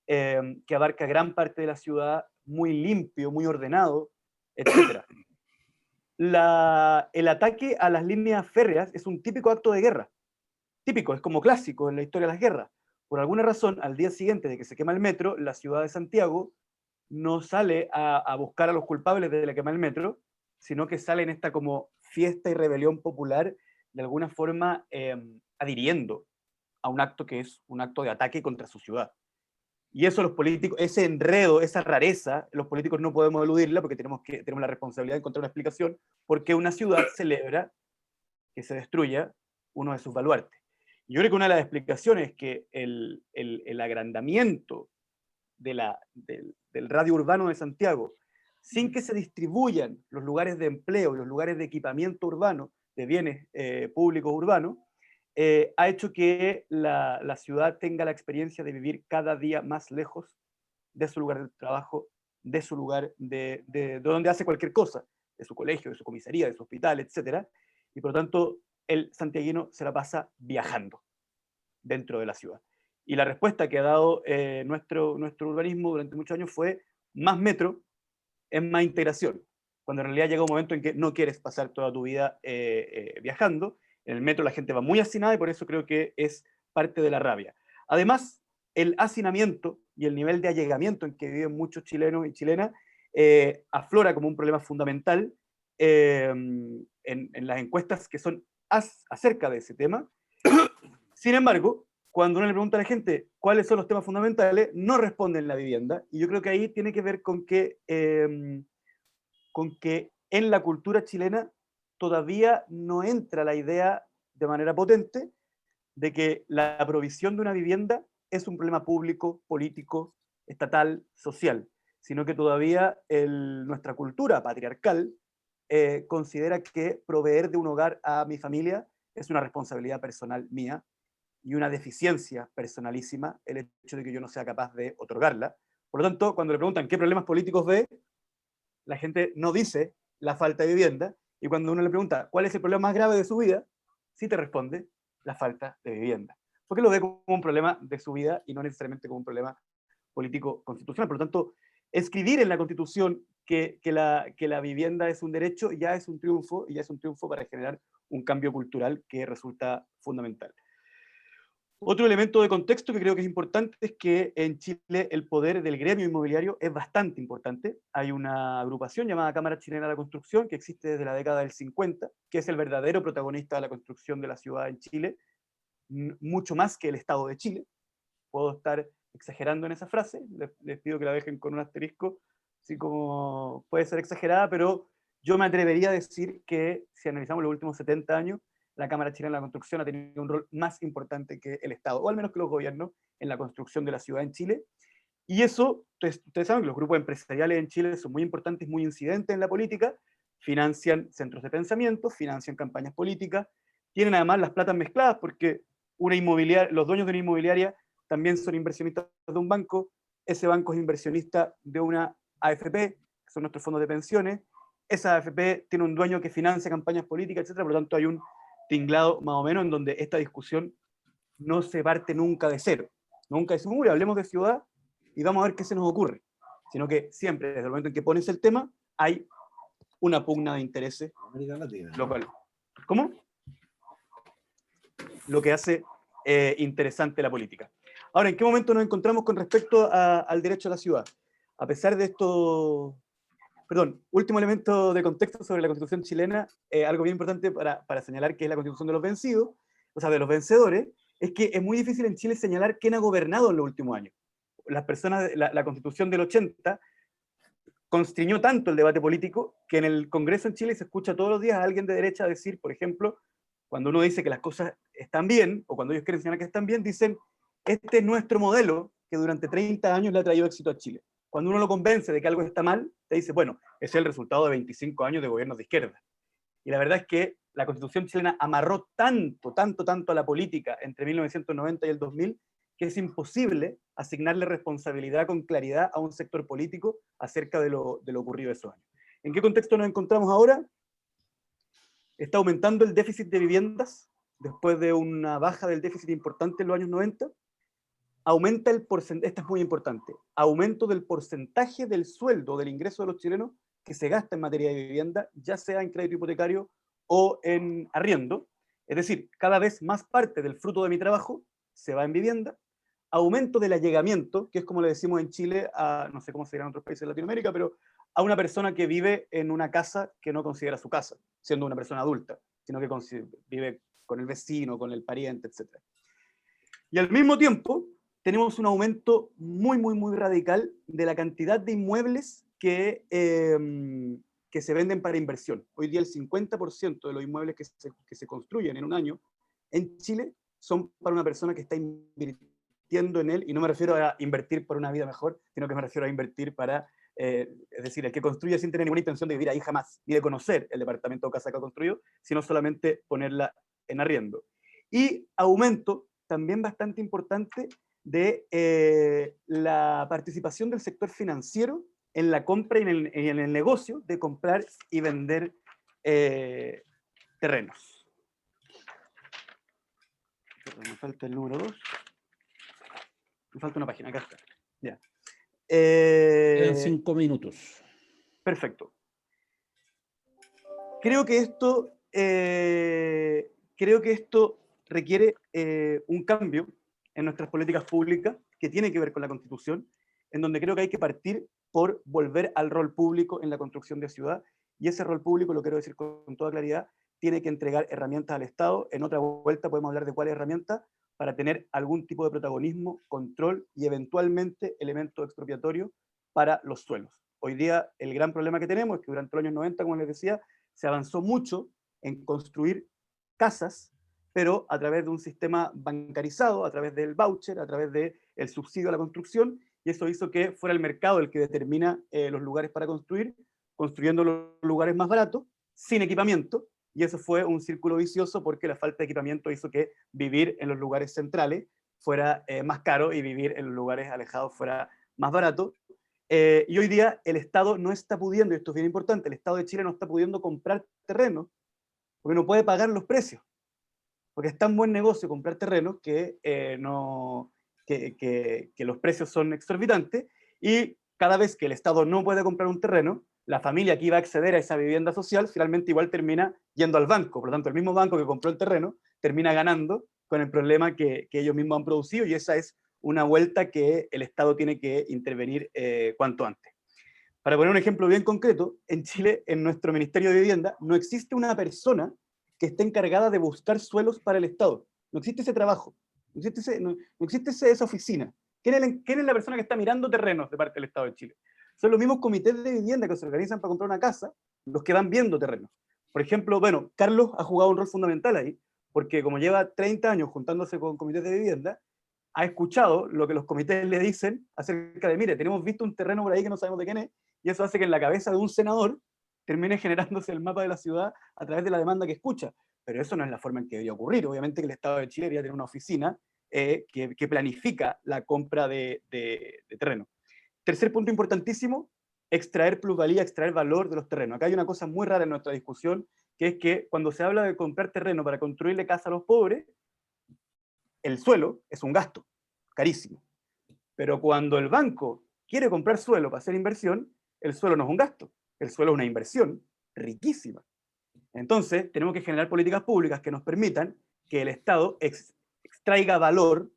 que abarca gran parte de la ciudad, muy limpio, muy ordenado, etc. El ataque a las líneas férreas es un típico acto de guerra. Típico, es como clásico en la historia de las guerras. por alguna razón, al día siguiente de que se quema el metro, la ciudad de Santiago no sale a buscar a los culpables de la quema del metro, sino que sale en esta como fiesta y rebelión popular, de alguna forma adhiriendo a un acto que es un acto de ataque contra su ciudad. Y eso los políticos, ese enredo, esa rareza, los políticos no podemos eludirla porque tenemos la responsabilidad de encontrar una explicación por qué una ciudad celebra que se destruya uno de sus baluartes. Y yo creo que una de las explicaciones es que el agrandamiento del radio urbano de Santiago, sin que se distribuyan los lugares de empleo y los lugares de equipamiento urbano, de bienes públicos urbanos, ha hecho que la ciudad tenga la experiencia de vivir cada día más lejos de su lugar de trabajo, de su lugar de donde hace cualquier cosa, de su colegio, de su comisaría, de su hospital, etc. Y por lo tanto, el santiaguino se la pasa viajando dentro de la ciudad. Y la respuesta que ha dado nuestro urbanismo durante muchos años fue más metro es más integración, cuando en realidad llega un momento en que no quieres pasar toda tu vida viajando. En el metro la gente va muy hacinada y por eso creo que es parte de la rabia. Además, el hacinamiento y el nivel de allegamiento en que viven muchos chilenos y chilenas aflora como un problema fundamental en las encuestas que son acerca de ese tema. Sin embargo, cuando uno le pregunta a la gente cuáles son los temas fundamentales, no responden la vivienda, y yo creo que ahí tiene que ver con que en la cultura chilena todavía no entra la idea de manera potente de que la provisión de una vivienda es un problema público, político, estatal, social, sino que todavía nuestra cultura patriarcal considera que proveer de un hogar a mi familia es una responsabilidad personal mía y una deficiencia personalísima el hecho de que yo no sea capaz de otorgarla. Por lo tanto, cuando le preguntan qué problemas políticos ve, la gente no dice la falta de vivienda, y cuando uno le pregunta cuál es el problema más grave de su vida, sí te responde la falta de vivienda, porque lo ve como un problema de su vida y no necesariamente como un problema político constitucional. Por lo tanto, escribir en la Constitución que la vivienda es un derecho ya es un triunfo, y ya es un triunfo para generar un cambio cultural que resulta fundamental. Otro elemento de contexto que creo que es importante es que en Chile el poder del gremio inmobiliario es bastante importante. Hay una agrupación llamada Cámara Chilena de la Construcción que existe desde la década del 50, que es el verdadero protagonista de la construcción de la ciudad en Chile, mucho más que el Estado de Chile. Puedo estar exagerando en esa frase, les pido que la dejen con un asterisco, así como puede ser exagerada, pero yo me atrevería a decir que si analizamos los últimos 70 años, la Cámara Chilena de la Construcción ha tenido un rol más importante que el Estado, o al menos que los gobiernos, en la construcción de la ciudad en Chile. Y eso, ustedes saben que los grupos empresariales en Chile son muy importantes, muy incidentes en la política, financian centros de pensamiento, financian campañas políticas, tienen además las platas mezcladas, porque los dueños de una inmobiliaria también son inversionistas de un banco, ese banco es inversionista de una AFP, que son nuestros fondos de pensiones, esa AFP tiene un dueño que financia campañas políticas, etc. Por lo tanto, hay un tinglado más o menos en donde esta discusión no se parte nunca de cero. Nunca decimos, uy, hablemos de ciudad y vamos a ver qué se nos ocurre. Sino que siempre, desde el momento en que pones el tema, hay una pugna de intereses. Local. ¿Cómo? Lo que hace interesante la política. Ahora, ¿en qué momento nos encontramos con respecto al derecho a la ciudad? A pesar de esto... Perdón, último elemento de contexto sobre la Constitución chilena, algo bien importante para señalar que es la Constitución de los vencidos, o sea, de los vencedores, es que es muy difícil en Chile señalar quién ha gobernado en los últimos años. La Constitución del 80 constriñó tanto el debate político que en el Congreso en Chile se escucha todos los días a alguien de derecha decir, por ejemplo, cuando uno dice que las cosas están bien, o cuando ellos quieren señalar que están bien, dicen, este es nuestro modelo que durante 30 años le ha traído éxito a Chile. Cuando uno lo convence de que algo está mal, te dice, bueno, es el resultado de 25 años de gobiernos de izquierda. Y la verdad es que la Constitución chilena amarró tanto a la política entre 1990 y el 2000, que es imposible asignarle responsabilidad con claridad a un sector político acerca de lo ocurrido esos años. ¿En qué contexto nos encontramos ahora? Está aumentando el déficit de viviendas, después de una baja del déficit importante en los años 90, aumenta el porcentaje, esto es muy importante, aumento del porcentaje del sueldo, del ingreso de los chilenos que se gasta en materia de vivienda, ya sea en crédito hipotecario o en arriendo. Es decir, cada vez más parte del fruto de mi trabajo se va en vivienda, aumento del allegamiento, que es como le decimos en Chile, a, no sé cómo se dirá en otros países de Latinoamérica, pero a una persona que vive en una casa que no considera su casa, siendo una persona adulta, sino que vive con el vecino, con el pariente, etc. Y al mismo tiempo, tenemos un aumento muy radical de la cantidad de inmuebles que se venden para inversión. Hoy día el 50% de los inmuebles que se construyen en un año en Chile son para una persona que está invirtiendo en él, y no me refiero a invertir por una vida mejor, sino que me refiero a invertir para, es decir, el que construye sin tener ninguna intención de vivir ahí jamás, ni de conocer el departamento o casa que ha construido, sino solamente ponerla en arriendo. Y aumento también bastante importante de la participación del sector financiero en la compra y en el negocio de comprar y vender terrenos. Me falta el número 2. Me falta una página, acá está. Ya. Quedan 5 minutos. Perfecto. Creo que esto requiere un cambio en nuestras políticas públicas que tiene que ver con la Constitución, en donde creo que hay que partir por volver al rol público en la construcción de ciudad, y ese rol público, lo quiero decir con toda claridad, tiene que entregar herramientas al Estado. En otra vuelta podemos hablar de cuáles herramientas, para tener algún tipo de protagonismo, control y eventualmente elemento expropiatorio para los suelos. Hoy día el gran problema que tenemos es que durante los años 90, como les decía, se avanzó mucho en construir casas, pero a través de un sistema bancarizado, a través del voucher, a través del subsidio a la construcción, y eso hizo que fuera el mercado el que determina los lugares para construir, construyendo los lugares más baratos, sin equipamiento, y eso fue un círculo vicioso porque la falta de equipamiento hizo que vivir en los lugares centrales fuera más caro y vivir en los lugares alejados fuera más barato. Y hoy día el Estado no está pudiendo, y esto es bien importante, el Estado de Chile no está pudiendo comprar terrenos porque no puede pagar los precios. Porque es tan buen negocio comprar terrenos que los precios son exorbitantes, y cada vez que el Estado no puede comprar un terreno, la familia que iba a acceder a esa vivienda social finalmente igual termina yendo al banco. Por lo tanto, el mismo banco que compró el terreno termina ganando con el problema que ellos mismos han producido, y esa es una vuelta que el Estado tiene que intervenir cuanto antes. Para poner un ejemplo bien concreto, en Chile, en nuestro Ministerio de Vivienda, no existe una persona que esté encargada de buscar suelos para el Estado. No existe ese trabajo, no existe esa oficina. ¿Quién es la persona que está mirando terrenos de parte del Estado de Chile? Son los mismos comités de vivienda que se organizan para comprar una casa, los que van viendo terrenos. Por ejemplo, bueno, Carlos ha jugado un rol fundamental ahí, porque como lleva 30 años juntándose con comités de vivienda, ha escuchado lo que los comités le dicen acerca de, mire, tenemos visto un terreno por ahí que no sabemos de quién es, y eso hace que en la cabeza de un senador termine generándose el mapa de la ciudad a través de la demanda que escucha. Pero eso no es la forma en que debería ocurrir. Obviamente que el Estado de Chile debería tener una oficina que planifica la compra de terreno. Tercer punto importantísimo, extraer plusvalía, extraer valor de los terrenos. Acá hay una cosa muy rara en nuestra discusión, que es que cuando se habla de comprar terreno para construirle casa a los pobres, el suelo es un gasto, carísimo. Pero cuando el banco quiere comprar suelo para hacer inversión, el suelo no es un gasto, el suelo es una inversión riquísima. Entonces, tenemos que generar políticas públicas que nos permitan que el Estado extraiga valor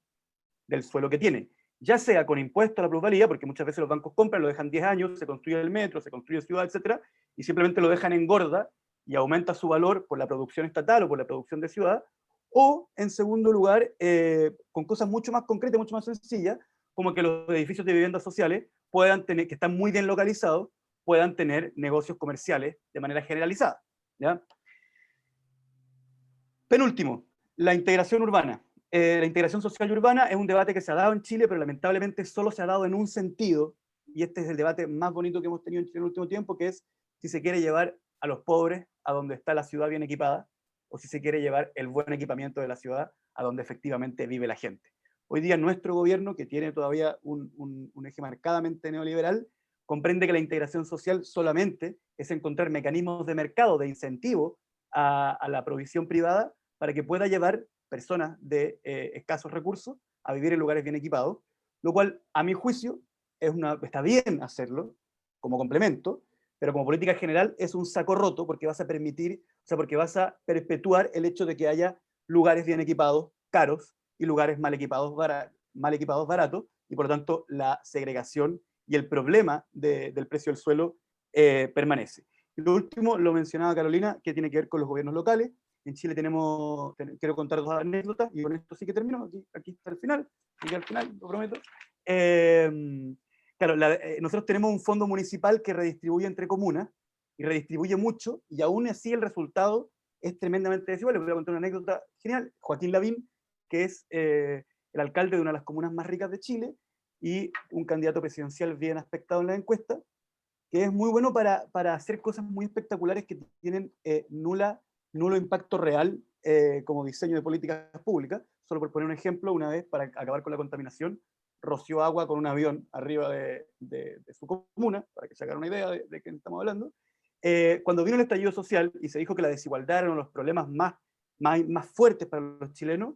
del suelo que tiene, ya sea con impuesto a la plusvalía, porque muchas veces los bancos compran, lo dejan 10 años, se construye el metro, se construye ciudad, etc., y simplemente lo dejan en gorda y aumenta su valor por la producción estatal o por la producción de ciudad, o, en segundo lugar, con cosas mucho más concretas, mucho más sencillas, como que los edificios de viviendas sociales puedan tener, que están muy bien localizados, puedan tener negocios comerciales de manera generalizada, ¿ya? Penúltimo, la integración urbana. La integración social y urbana es un debate que se ha dado en Chile, pero lamentablemente solo se ha dado en un sentido, y este es el debate más bonito que hemos tenido en Chile en el último tiempo, que es si se quiere llevar a los pobres a donde está la ciudad bien equipada, o si se quiere llevar el buen equipamiento de la ciudad a donde efectivamente vive la gente. Hoy día nuestro gobierno, que tiene todavía un eje marcadamente neoliberal, comprende que la integración social solamente es encontrar mecanismos de mercado, de incentivo a la provisión privada, para que pueda llevar personas de escasos recursos a vivir en lugares bien equipados, lo cual, a mi juicio, está bien hacerlo como complemento, pero como política general es un saco roto, porque vas a permitir, o sea, porque vas a perpetuar el hecho de que haya lugares bien equipados, caros, y lugares mal equipados, mal equipados baratos, y por lo tanto la segregación y el problema del precio del suelo permanece. Y lo último, lo mencionaba Carolina, que tiene que ver con los gobiernos locales. En Chile quiero contar dos anécdotas, y con esto sí que termino, aquí está el final, aquí al final, lo prometo. Claro, nosotros tenemos un fondo municipal que redistribuye entre comunas, y redistribuye mucho, y aún así el resultado es tremendamente desigual. Les voy a contar una anécdota genial. Joaquín Lavín, que es el alcalde de una de las comunas más ricas de Chile, y un candidato presidencial bien aspectado en la encuesta, que es muy bueno para hacer cosas muy espectaculares que tienen nulo impacto real como diseño de políticas públicas. Solo por poner un ejemplo, una vez, para acabar con la contaminación, roció agua con un avión arriba de su comuna, para que se hagan una idea de qué estamos hablando. Cuando vino el estallido social y se dijo que la desigualdad era uno de los problemas más fuertes para los chilenos,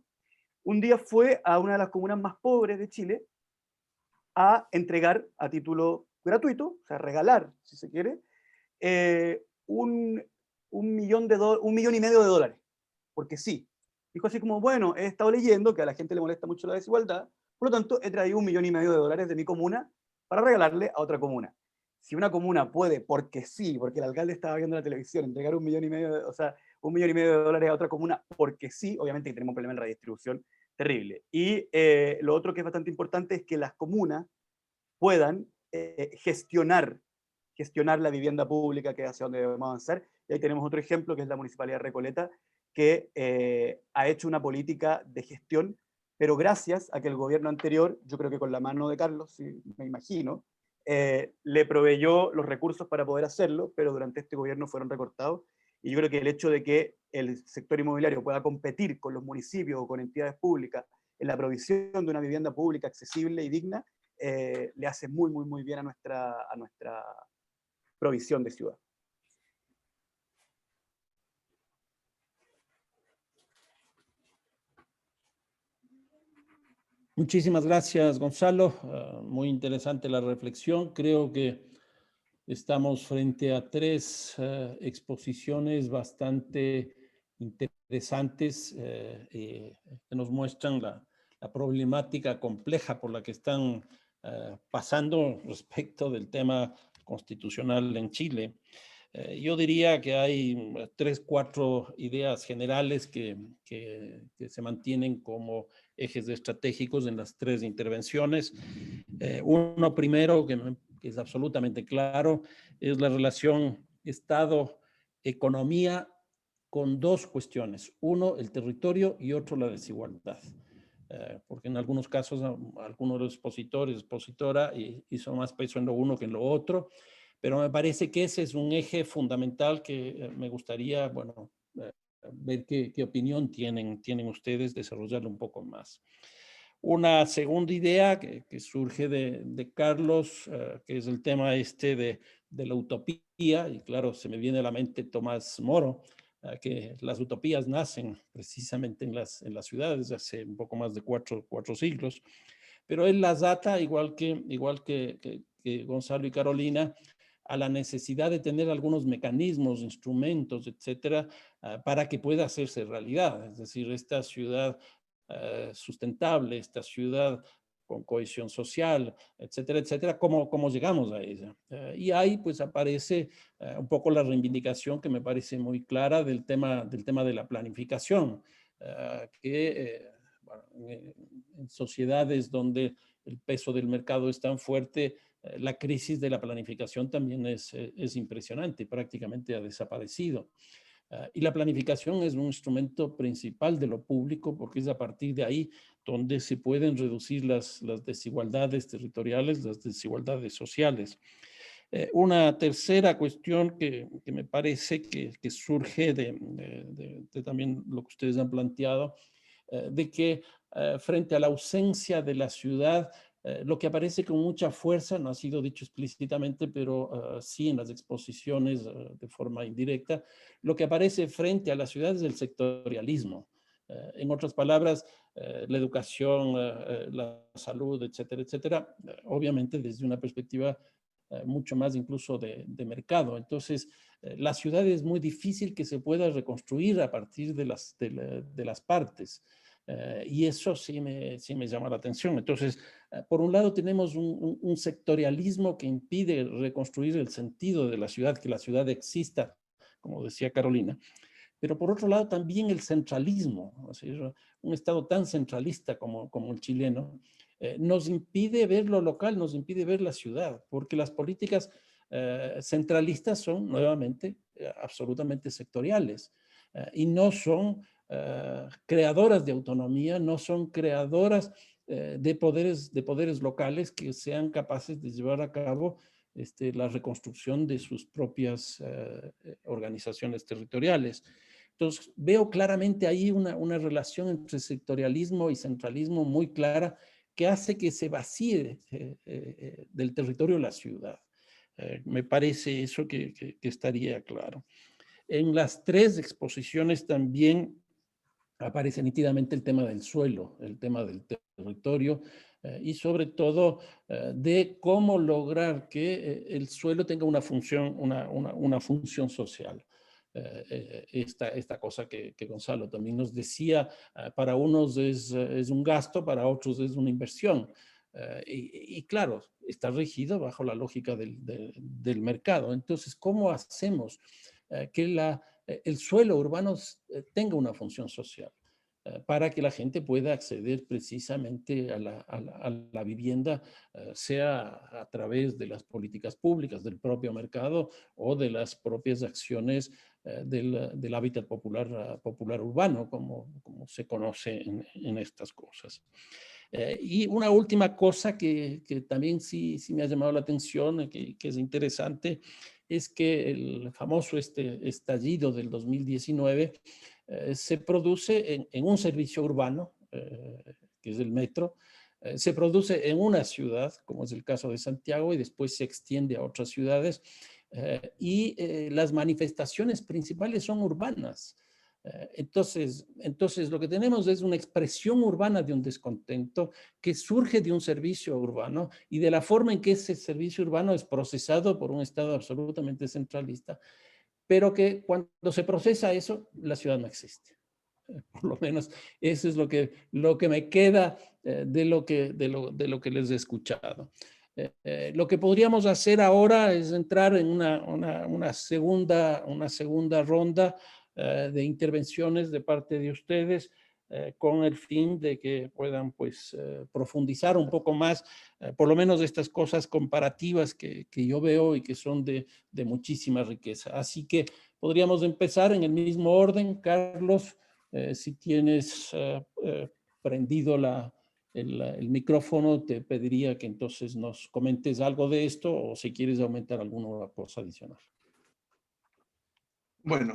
un día fue a una de las comunas más pobres de Chile a entregar a título gratuito, o sea, regalar, si se quiere, $1,5 millones de dólares, porque sí. Dijo así como, bueno, he estado leyendo que a la gente le molesta mucho la desigualdad, por lo tanto he traído $1,5 millones de dólares de mi comuna para regalarle a otra comuna. Si una comuna puede, porque sí, porque el alcalde estaba viendo la televisión, entregar $1,5 millones, o sea, $1,5 millones de dólares a otra comuna, porque sí, obviamente que tenemos un problema en redistribución terrible. Y lo otro que es bastante importante es que las comunas puedan gestionar la vivienda pública, que es hacia donde debemos avanzar. Y ahí tenemos otro ejemplo, que es la Municipalidad de Recoleta, que ha hecho una política de gestión, pero gracias a que el gobierno anterior, yo creo que con la mano de Carlos, sí, me imagino, le proveyó los recursos para poder hacerlo, pero durante este gobierno fueron recortados. Y yo creo que el hecho de que el sector inmobiliario pueda competir con los municipios o con entidades públicas en la provisión de una vivienda pública accesible y digna, le hace muy, muy, muy bien a nuestra provisión de ciudad. Muchísimas gracias, Gonzalo. Muy interesante la reflexión. Creo que estamos frente a tres exposiciones bastante interesantes que nos muestran la problemática compleja por la que están pasando respecto del tema constitucional en Chile. Yo diría que hay 3, 4 ideas generales que se mantienen como ejes estratégicos en las tres intervenciones. Uno primero, que es absolutamente claro, es la relación Estado-economía con dos cuestiones. Uno, el territorio, y otro, la desigualdad. Porque en algunos casos algunos de los expositora hizo más peso en lo uno que en lo otro, pero me parece que ese es un eje fundamental que me gustaría, bueno, ver qué opinión tienen ustedes, desarrollarlo un poco más. Una segunda idea que surge de Carlos, que es el tema de la utopía, y claro, se me viene a la mente Tomás Moro, que las utopías nacen precisamente en las ciudades hace un poco más de cuatro siglos, pero él las ata, igual que Gonzalo y Carolina, a la necesidad de tener algunos mecanismos, instrumentos, etcétera, para que pueda hacerse realidad. Es decir, esta ciudad sustentable, esta ciudad con cohesión social, etcétera, etcétera, ¿cómo llegamos a ella? Y ahí pues aparece un poco la reivindicación que me parece muy clara del tema de la planificación, bueno, en sociedades donde el peso del mercado es tan fuerte, la crisis de la planificación también es impresionante, prácticamente ha desaparecido. Y la planificación es un instrumento principal de lo público porque es a partir de ahí donde se pueden reducir las desigualdades territoriales, las desigualdades sociales. Una tercera cuestión que me parece que surge de también lo que ustedes han planteado, de que frente a la ausencia de la ciudad, lo que aparece con mucha fuerza, no ha sido dicho explícitamente, pero sí en las exposiciones de forma indirecta, lo que aparece frente a la ciudad es el sectorialismo. En otras palabras, la educación, la salud, etcétera, etcétera, obviamente desde una perspectiva mucho más incluso de mercado. Entonces, la ciudad es muy difícil que se pueda reconstruir a partir de las partes. Y eso sí me llama la atención. Entonces, por un lado tenemos un sectorialismo que impide reconstruir el sentido de la ciudad, que la ciudad exista, como decía Carolina. Pero por otro lado también el centralismo, o sea, un Estado tan centralista como el chileno, nos impide ver lo local, nos impide ver la ciudad, porque las políticas centralistas son nuevamente absolutamente sectoriales y no son creadoras de autonomía, no son creadoras de poderes locales que sean capaces de llevar a cabo la reconstrucción de sus propias organizaciones territoriales. Entonces, veo claramente ahí una relación entre sectorialismo y centralismo muy clara que hace que se vacíe del territorio la ciudad. Me parece eso que estaría claro. En las tres exposiciones también aparece nítidamente el tema del suelo, el tema del territorio y sobre todo de cómo lograr que el suelo tenga una función social. Esta cosa que Gonzalo también nos decía, para unos es un gasto, para otros es una inversión. Y claro, está regido bajo la lógica del mercado. Entonces, ¿cómo hacemos que el suelo urbano tenga una función social? Para que la gente pueda acceder precisamente a la vivienda, sea a través de las políticas públicas, del propio mercado o de las propias acciones del hábitat popular urbano, como se conoce en estas cosas. Y una última cosa que también sí me ha llamado la atención, que es interesante, es que el famoso estallido del 2019 se produce en un servicio urbano, que es el metro, se produce en una ciudad, como es el caso de Santiago, y después se extiende a otras ciudades, y las manifestaciones principales son urbanas. Entonces, lo que tenemos es una expresión urbana de un descontento que surge de un servicio urbano y de la forma en que ese servicio urbano es procesado por un Estado absolutamente centralista, pero que cuando se procesa eso, la ciudad no existe. Por lo menos eso es lo que me queda de lo que les he escuchado. Lo que podríamos hacer ahora es entrar en una segunda ronda de intervenciones de parte de ustedes con el fin de que puedan pues profundizar un poco más, por lo menos estas cosas comparativas que yo veo y que son de muchísima riqueza. Así que podríamos empezar en el mismo orden. Carlos, si tienes prendido el micrófono, te pediría que entonces nos comentes algo de esto o si quieres aumentar alguna cosa adicional. Bueno,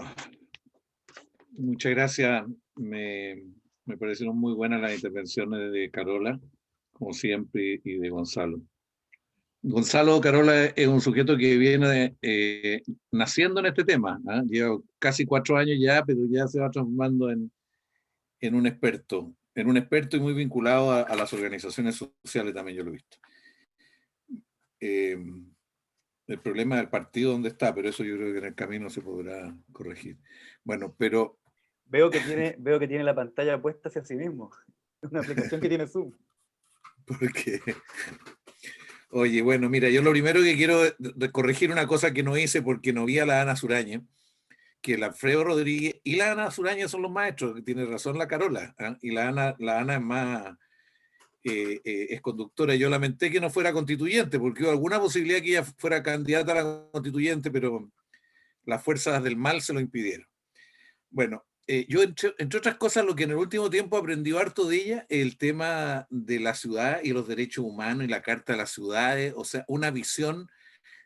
muchas gracias. Me parecieron muy buenas las intervenciones de Carola, como siempre, y de Gonzalo. Gonzalo Carola es un sujeto que viene naciendo en este tema. Lleva casi 4 años ya, pero ya se va transformando en un experto y muy vinculado a las organizaciones sociales, también yo lo he visto. El problema del partido donde está, pero eso yo creo que en el camino se podrá corregir. Bueno, pero... Veo que tiene la pantalla puesta hacia sí mismo. Es una aplicación que tiene Zoom. Porque... Oye, bueno, mira, yo lo primero que quiero es corregir una cosa que no hice porque no vi a la Ana Suraña, que el Alfredo Rodríguez y la Ana Suraña son los maestros, que tiene razón la Carola, ¿eh? Y la Ana es más... es conductora. Yo lamenté que no fuera constituyente, porque hubo alguna posibilidad que ella fuera candidata a la constituyente, pero las fuerzas del mal se lo impidieron. Bueno, yo entre otras cosas, lo que en el último tiempo aprendí harto de ella, el tema de la ciudad y los derechos humanos y la Carta de las Ciudades, o sea, una visión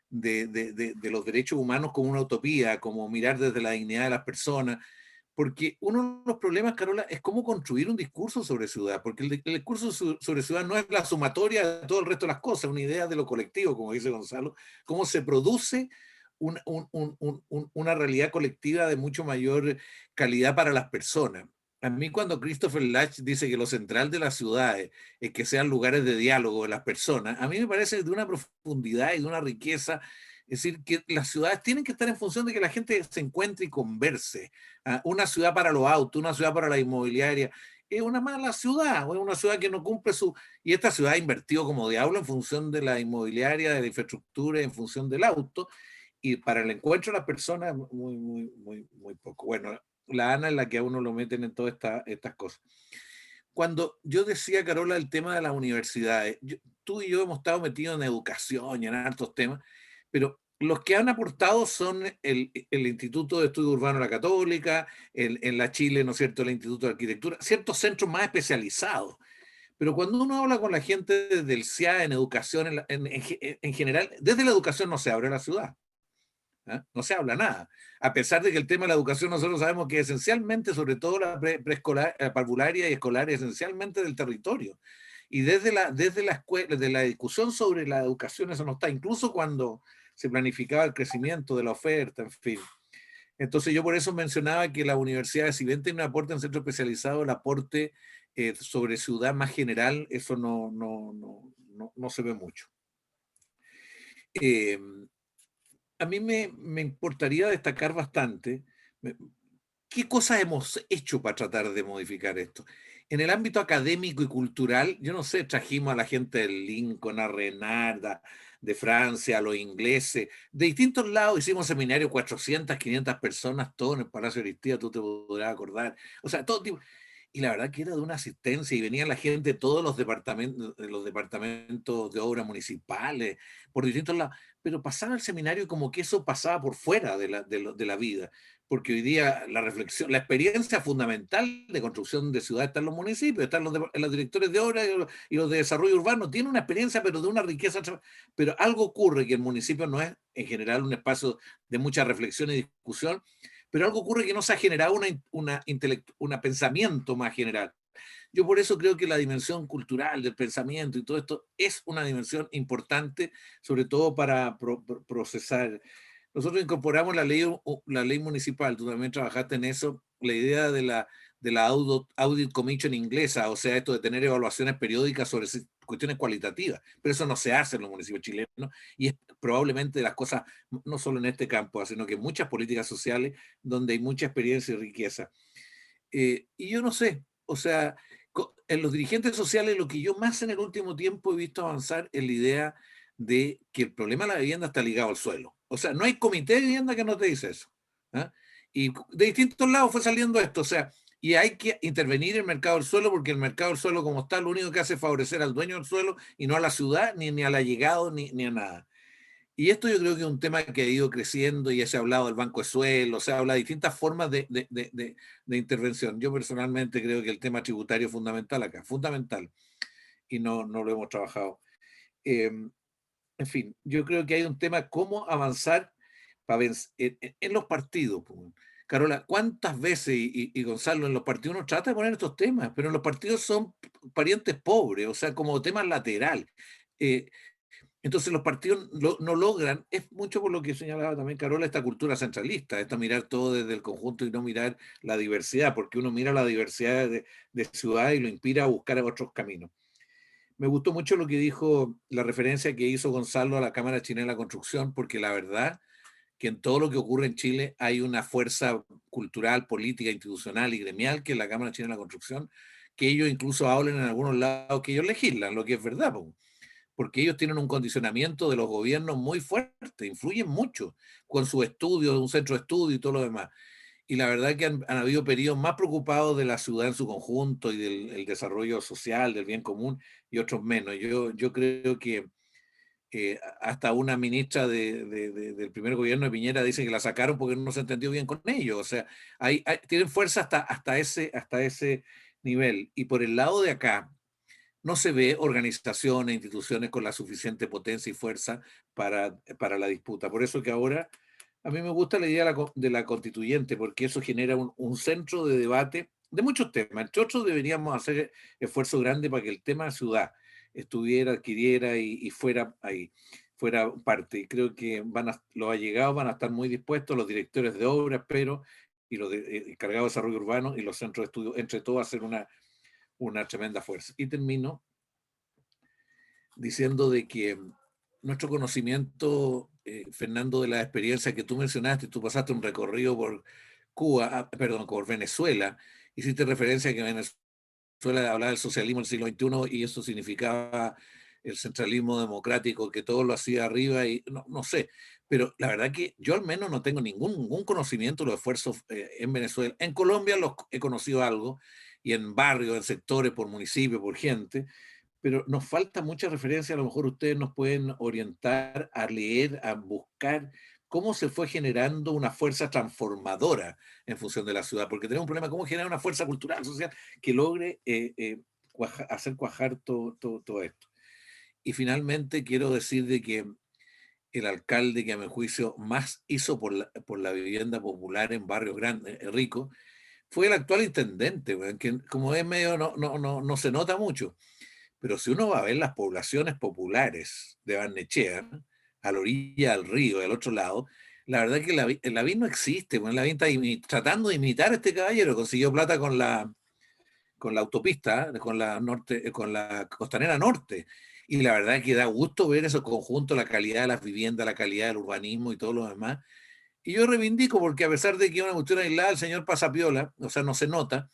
de los derechos humanos como una utopía, como mirar desde la dignidad de las personas. Porque uno de los problemas, Carola, es cómo construir un discurso sobre ciudad, porque el discurso sobre ciudad no es la sumatoria de todo el resto de las cosas, una idea de lo colectivo, como dice Gonzalo, cómo se produce una realidad colectiva de mucho mayor calidad para las personas. A mí cuando Christopher Lasch dice que lo central de las ciudades es que sean lugares de diálogo de las personas, a mí me parece de una profundidad y de una riqueza. Es decir, que las ciudades tienen que estar en función de que la gente se encuentre y converse. Una ciudad para los autos, una ciudad para la inmobiliaria. es una mala ciudad, o es una ciudad que no cumple su... Y esta ciudad ha invertido como diablo en función de la inmobiliaria, de la infraestructura, en función del auto, y para el encuentro de las personas muy poco. Bueno, la Ana es la que a uno lo meten en todas estas cosas. Cuando yo decía, Carola, el tema de las universidades, tú y yo hemos estado metidos en educación y en hartos temas, pero los que han aportado son el Instituto de Estudio Urbano de la Católica, en la Chile, ¿no es cierto?, el Instituto de Arquitectura, ciertos centros más especializados. Pero cuando uno habla con la gente del CIA en educación, en general, desde la educación no se abre la ciudad. ¿eh? No se habla nada. A pesar de que el tema de la educación nosotros sabemos que esencialmente, sobre todo la preescolar, parvularia y escolar, esencialmente del territorio. Y desde la escuela, de la discusión sobre la educación, eso no está, incluso cuando se planificaba el crecimiento de la oferta, en fin. Entonces yo por eso mencionaba que las universidades, si bien tienen un aporte en centro especializado, el aporte sobre ciudad más general, eso no se ve mucho. A mí me importaría destacar bastante qué cosas hemos hecho para tratar de modificar esto. En el ámbito académico y cultural, yo no sé, trajimos a la gente del Lincoln, a Renarda, de Francia, a los ingleses, de distintos lados, hicimos seminario, 400, 500 personas, todo en el Palacio de Aristía, tú te podrás acordar. O sea, todo tipo. Y la verdad que era de una asistencia y venía la gente de todos los departamentos de obras municipales, por distintos lados, pero pasaba el seminario como que eso pasaba por fuera de la vida, porque hoy día la reflexión, la experiencia fundamental de construcción de ciudades está en los municipios, están los directores de obras y los de desarrollo urbano, tiene una experiencia pero de una riqueza, pero algo ocurre que el municipio no es en general un espacio de mucha reflexión y discusión, pero algo ocurre que no se ha generado un pensamiento más general. Yo por eso creo que la dimensión cultural del pensamiento y todo esto es una dimensión importante, sobre todo para procesar. Nosotros incorporamos la ley municipal, tú también trabajaste en eso, la idea de la Audit Commission inglesa, o sea, esto de tener evaluaciones periódicas sobre cuestiones cualitativas, pero eso no se hace en los municipios chilenos y es probablemente de las cosas, no solo en este campo, sino que en muchas políticas sociales donde hay mucha experiencia y riqueza. Y yo no sé, o sea, en los dirigentes sociales lo que yo más en el último tiempo he visto avanzar es la idea de que el problema de la vivienda está ligado al suelo. O sea, no hay comité de vivienda que no te dice eso. ¿eh? Y de distintos lados fue saliendo esto, o sea, y hay que intervenir en el mercado del suelo porque el mercado del suelo como está lo único que hace es favorecer al dueño del suelo y no a la ciudad, ni al allegado, ni a nada. Y esto yo creo que es un tema que ha ido creciendo y ya se ha hablado del banco de suelo, se habla de distintas formas de intervención. Yo personalmente creo que el tema tributario es fundamental acá, fundamental, y no lo hemos trabajado. En fin, yo creo que hay un tema cómo avanzar en los partidos. Carola, ¿cuántas veces, y Gonzalo, en los partidos uno trata de poner estos temas, pero en los partidos son parientes pobres, o sea, como temas lateral. Entonces los partidos no logran, es mucho por lo que señalaba también Carola, esta cultura centralista, esta mirar todo desde el conjunto y no mirar la diversidad, porque uno mira la diversidad de ciudades y lo inspira a buscar otros caminos. Me gustó mucho lo que dijo, la referencia que hizo Gonzalo a la Cámara Chilena de la Construcción, porque la verdad que en todo lo que ocurre en Chile hay una fuerza cultural, política, institucional y gremial que es la Cámara Chilena de la Construcción, que ellos incluso hablan en algunos lados que ellos legislan, lo que es verdad, porque ellos tienen un condicionamiento de los gobiernos muy fuerte, influyen mucho con su estudio, un centro de estudio y todo lo demás. Y la verdad que han habido periodos más preocupados de la ciudad en su conjunto y del desarrollo social, del bien común, y otros menos. Yo creo que hasta una ministra del primer gobierno de Piñera dice que la sacaron porque no se entendió bien con ellos. O sea, tienen fuerza hasta ese nivel. Y por el lado de acá, no se ve organizaciones, instituciones con la suficiente potencia y fuerza para la disputa. Por eso que ahora a mí me gusta la idea de la constituyente, porque eso genera un centro de debate de muchos temas. Entre otros, deberíamos hacer esfuerzo grande para que el tema ciudad estuviera, adquiriera y fuera ahí, fuera parte. Y creo que los allegados van a estar muy dispuestos, los directores de obras, pero y los encargados de desarrollo urbano y los centros de estudio, entre todos, hacer una tremenda fuerza. Y termino diciendo de que nuestro conocimiento, Fernando, de la experiencia que tú mencionaste, tú pasaste un recorrido por por Venezuela, hiciste referencia a que Venezuela suele hablar del socialismo del siglo XXI y eso significaba el centralismo democrático, que todo lo hacía arriba y no sé. Pero la verdad que yo al menos no tengo ningún conocimiento de los esfuerzos en Venezuela. En Colombia los he conocido algo, y en barrios, en sectores, por municipio, por gente, pero nos falta mucha referencia. A lo mejor ustedes nos pueden orientar a leer, a buscar cómo se fue generando una fuerza transformadora en función de la ciudad, porque tenemos un problema, cómo generar una fuerza cultural, social, que logre hacer cuajar todo esto. Y finalmente quiero decir de que el alcalde que a mi juicio más hizo por la vivienda popular en barrios grandes, ricos, fue el actual intendente, que como es medio, no se nota mucho. Pero si uno va a ver las poblaciones populares de Barnechea, a la orilla del río, al otro lado, la verdad que Lavín no existe. Bueno, Lavín está tratando de imitar a este caballero, consiguió plata con la autopista, con la costanera norte. Y la verdad que da gusto ver esos conjuntos, la calidad de las viviendas, la calidad del urbanismo y todo lo demás. Y yo reivindico porque a pesar de que es una cuestión aislada, el señor Pasapiola, o sea, no se nota,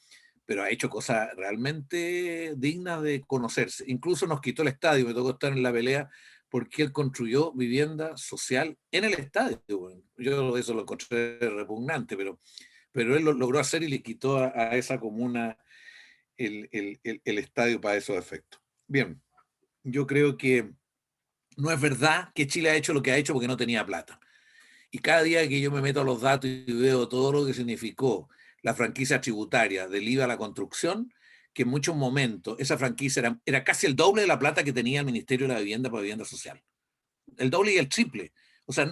pero ha hecho cosas realmente dignas de conocerse. Incluso nos quitó el estadio, me tocó estar en la pelea, porque él construyó vivienda social en el estadio. Bueno, yo eso lo encontré repugnante, pero él lo logró hacer y le quitó a esa comuna el estadio para esos efectos. Bien, yo creo que no es verdad que Chile ha hecho lo que ha hecho porque no tenía plata. Y cada día que yo me meto a los datos y veo todo lo que significó la franquicia tributaria del IVA a la construcción, que en muchos momentos esa franquicia era casi el doble de la plata que tenía el Ministerio de la Vivienda para vivienda social. El doble y el triple. O sea,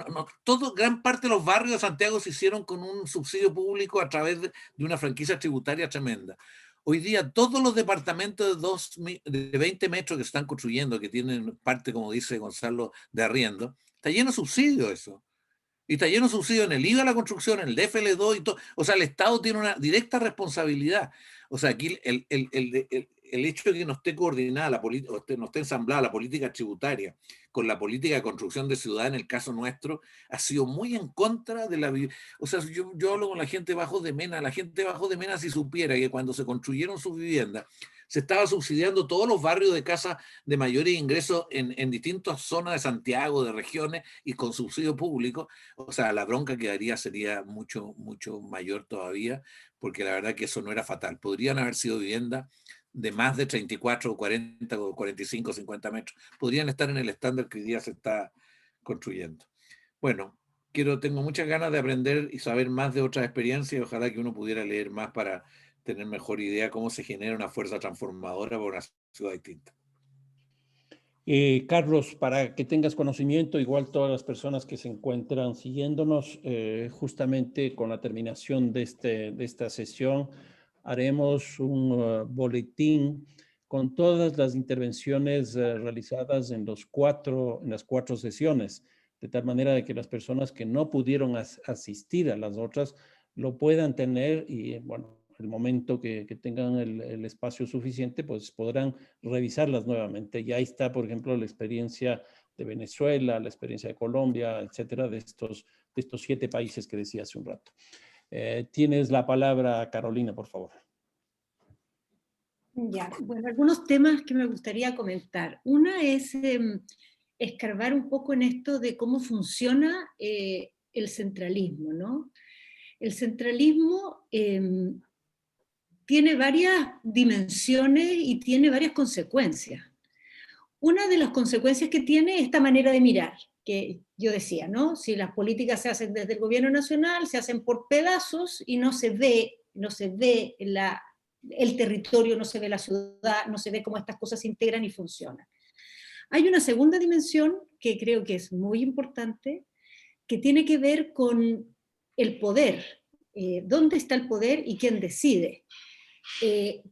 gran parte de los barrios de Santiago se hicieron con un subsidio público a través de una franquicia tributaria tremenda. Hoy día todos los departamentos de 20 metros que se están construyendo, que tienen parte, como dice Gonzalo, de arriendo, está lleno de subsidio eso. Y está lleno de subsidios en el IVA a la construcción, en el DFL2 y todo. O sea, el Estado tiene una directa responsabilidad. O sea, aquí el hecho de que no esté coordinada la política, no esté ensamblada la política tributaria con la política de construcción de ciudad, en el caso nuestro, ha sido muy en contra de la... O sea, yo hablo con la gente bajo de Mena. La gente bajo de Mena, si supiera que cuando se construyeron sus viviendas, se estaba subsidiando todos los barrios de casas de mayores ingresos en distintas zonas de Santiago, de regiones, y con subsidio público. O sea, la bronca que daría sería mucho, mucho mayor todavía, porque la verdad que eso no era fatal. Podrían haber sido viviendas de más de 34 o 40 o 45 o 50 metros. Podrían estar en el estándar que hoy día se está construyendo. Bueno, tengo muchas ganas de aprender y saber más de otras experiencias, y ojalá que uno pudiera leer más para tener mejor idea cómo se genera una fuerza transformadora por una ciudad distinta. Carlos, para que tengas conocimiento, igual todas las personas que se encuentran siguiéndonos, justamente con la terminación de esta sesión, haremos un boletín con todas las intervenciones realizadas en las cuatro sesiones, de tal manera de que las personas que no pudieron asistir a las otras lo puedan tener y, bueno, el momento que tengan el espacio suficiente, pues podrán revisarlas nuevamente. Y ahí está, por ejemplo, la experiencia de Venezuela, la experiencia de Colombia, etcétera, de estos 7 países que decía hace un rato. Tienes la palabra, Carolina, por favor. Ya, bueno, algunos temas que me gustaría comentar. Una es escarbar un poco en esto de cómo funciona el centralismo, ¿no? El centralismo tiene varias dimensiones y tiene varias consecuencias. Una de las consecuencias que tiene es esta manera de mirar, que yo decía, ¿no? Si las políticas se hacen desde el gobierno nacional, se hacen por pedazos y no se ve el territorio, no se ve la ciudad, no se ve cómo estas cosas se integran y funcionan. Hay una segunda dimensión que creo que es muy importante, que tiene que ver con el poder. ¿Dónde está el poder y quién decide?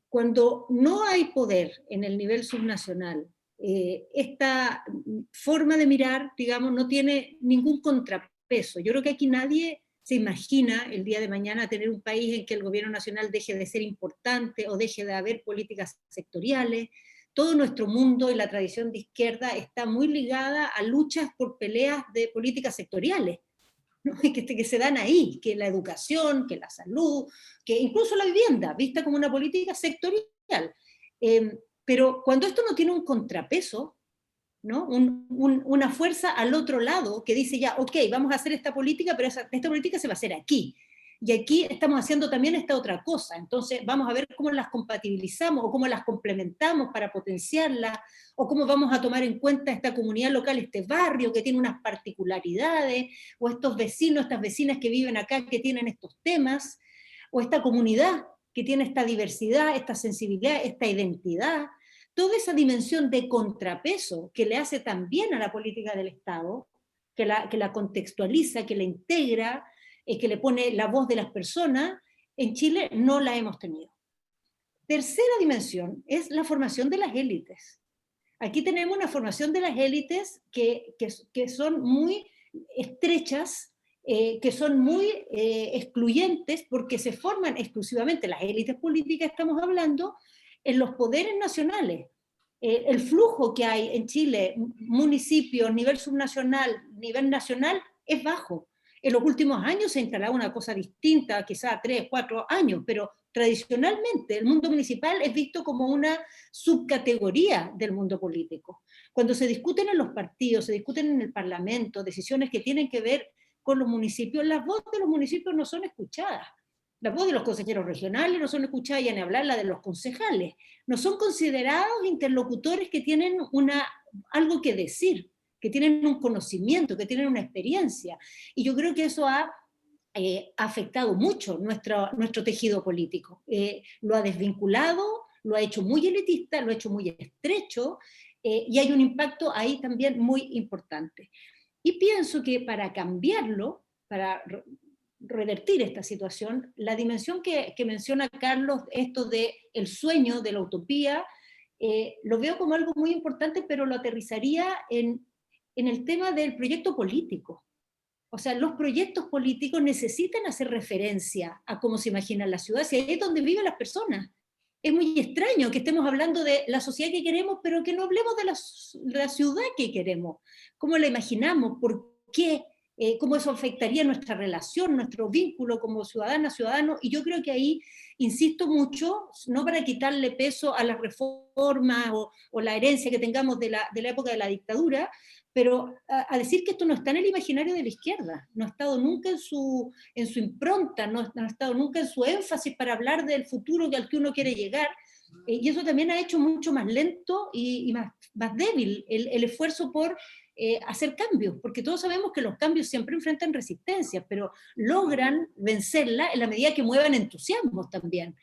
Cuando no hay poder en el nivel subnacional, esta forma de mirar, digamos, no tiene ningún contrapeso. Yo creo que aquí nadie se imagina el día de mañana tener un país en que el gobierno nacional deje de ser importante o deje de haber políticas sectoriales. Todo nuestro mundo y la tradición de izquierda está muy ligada a luchas por peleas de políticas sectoriales, ¿no? que se dan ahí, que la educación, que la salud, que incluso la vivienda, vista como una política sectorial. Pero cuando esto no tiene un contrapeso, ¿no? Una fuerza al otro lado que dice ya, ok, vamos a hacer esta política, pero esta política se va a hacer aquí. Y aquí estamos haciendo también esta otra cosa. Entonces vamos a ver cómo las compatibilizamos o cómo las complementamos para potenciarlas, o cómo vamos a tomar en cuenta esta comunidad local, este barrio que tiene unas particularidades, o estos vecinos, estas vecinas que viven acá que tienen estos temas, o esta comunidad que tiene esta diversidad, esta sensibilidad, esta identidad. Toda esa dimensión de contrapeso que le hace también a la política del Estado, que la contextualiza, que la integra, que le pone la voz de las personas, en Chile no la hemos tenido. Tercera dimensión es la formación de las élites. Aquí tenemos una formación de las élites que son muy estrechas, que son muy excluyentes, porque se forman exclusivamente, las élites políticas estamos hablando, en los poderes nacionales. El flujo que hay en Chile, municipios, nivel subnacional, nivel nacional, es bajo. En los últimos años se ha instalado una cosa distinta, quizá 3, 4 años, pero tradicionalmente el mundo municipal es visto como una subcategoría del mundo político. Cuando se discuten en los partidos, se discuten en el Parlamento, decisiones que tienen que ver con los municipios, las voces de los municipios no son escuchadas. Las voces de los consejeros regionales no son escuchadas, y ni hablar la de los concejales. No son considerados interlocutores que tienen algo que decir, que tienen un conocimiento, que tienen una experiencia. Y yo creo que eso ha afectado mucho nuestro tejido político. Lo ha desvinculado, lo ha hecho muy elitista, lo ha hecho muy estrecho, y hay un impacto ahí también muy importante. Y pienso que para cambiarlo, para revertir esta situación, la dimensión que menciona Carlos, esto de el sueño, de la utopía, lo veo como algo muy importante, pero lo aterrizaría en el tema del proyecto político. O sea, los proyectos políticos necesitan hacer referencia a cómo se imagina la ciudad, si ahí es donde viven las personas. Es muy extraño que estemos hablando de la sociedad que queremos, pero que no hablemos de la ciudad que queremos. ¿Cómo la imaginamos? ¿Por qué? Cómo eso afectaría nuestra relación, nuestro vínculo como ciudadana, ciudadano. Y yo creo que ahí insisto mucho, no para quitarle peso a las reformas o la herencia que tengamos de la época de la dictadura, pero a decir que esto no está en el imaginario de la izquierda, no ha estado nunca en su impronta, no ha estado nunca en su énfasis para hablar del futuro al que uno quiere llegar, y eso también ha hecho mucho más lento y más débil el esfuerzo por hacer cambios, porque todos sabemos que los cambios siempre enfrentan resistencias, pero logran vencerla en la medida que muevan entusiasmos también,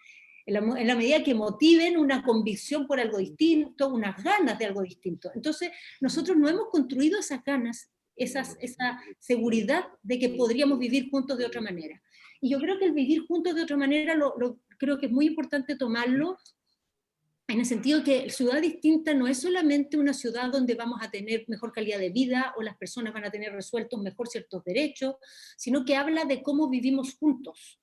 en la medida que motiven una convicción por algo distinto, unas ganas de algo distinto. Entonces, nosotros no hemos construido esas ganas, esa seguridad de que podríamos vivir juntos de otra manera. Y yo creo que el vivir juntos de otra manera, creo que es muy importante tomarlo en el sentido que ciudad distinta no es solamente una ciudad donde vamos a tener mejor calidad de vida o las personas van a tener resueltos mejor ciertos derechos, sino que habla de cómo vivimos juntos.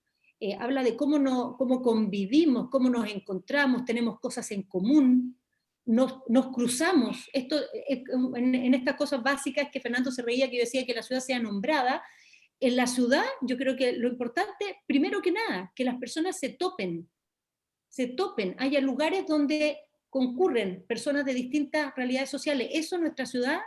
Habla de cómo convivimos, cómo nos encontramos, tenemos cosas en común, nos cruzamos. Esto, en estas cosas básicas que Fernando se reía, que yo decía que la ciudad sea nombrada, en la ciudad yo creo que lo importante, primero que nada, que las personas se topen, haya lugares donde concurren personas de distintas realidades sociales. Eso nuestra ciudad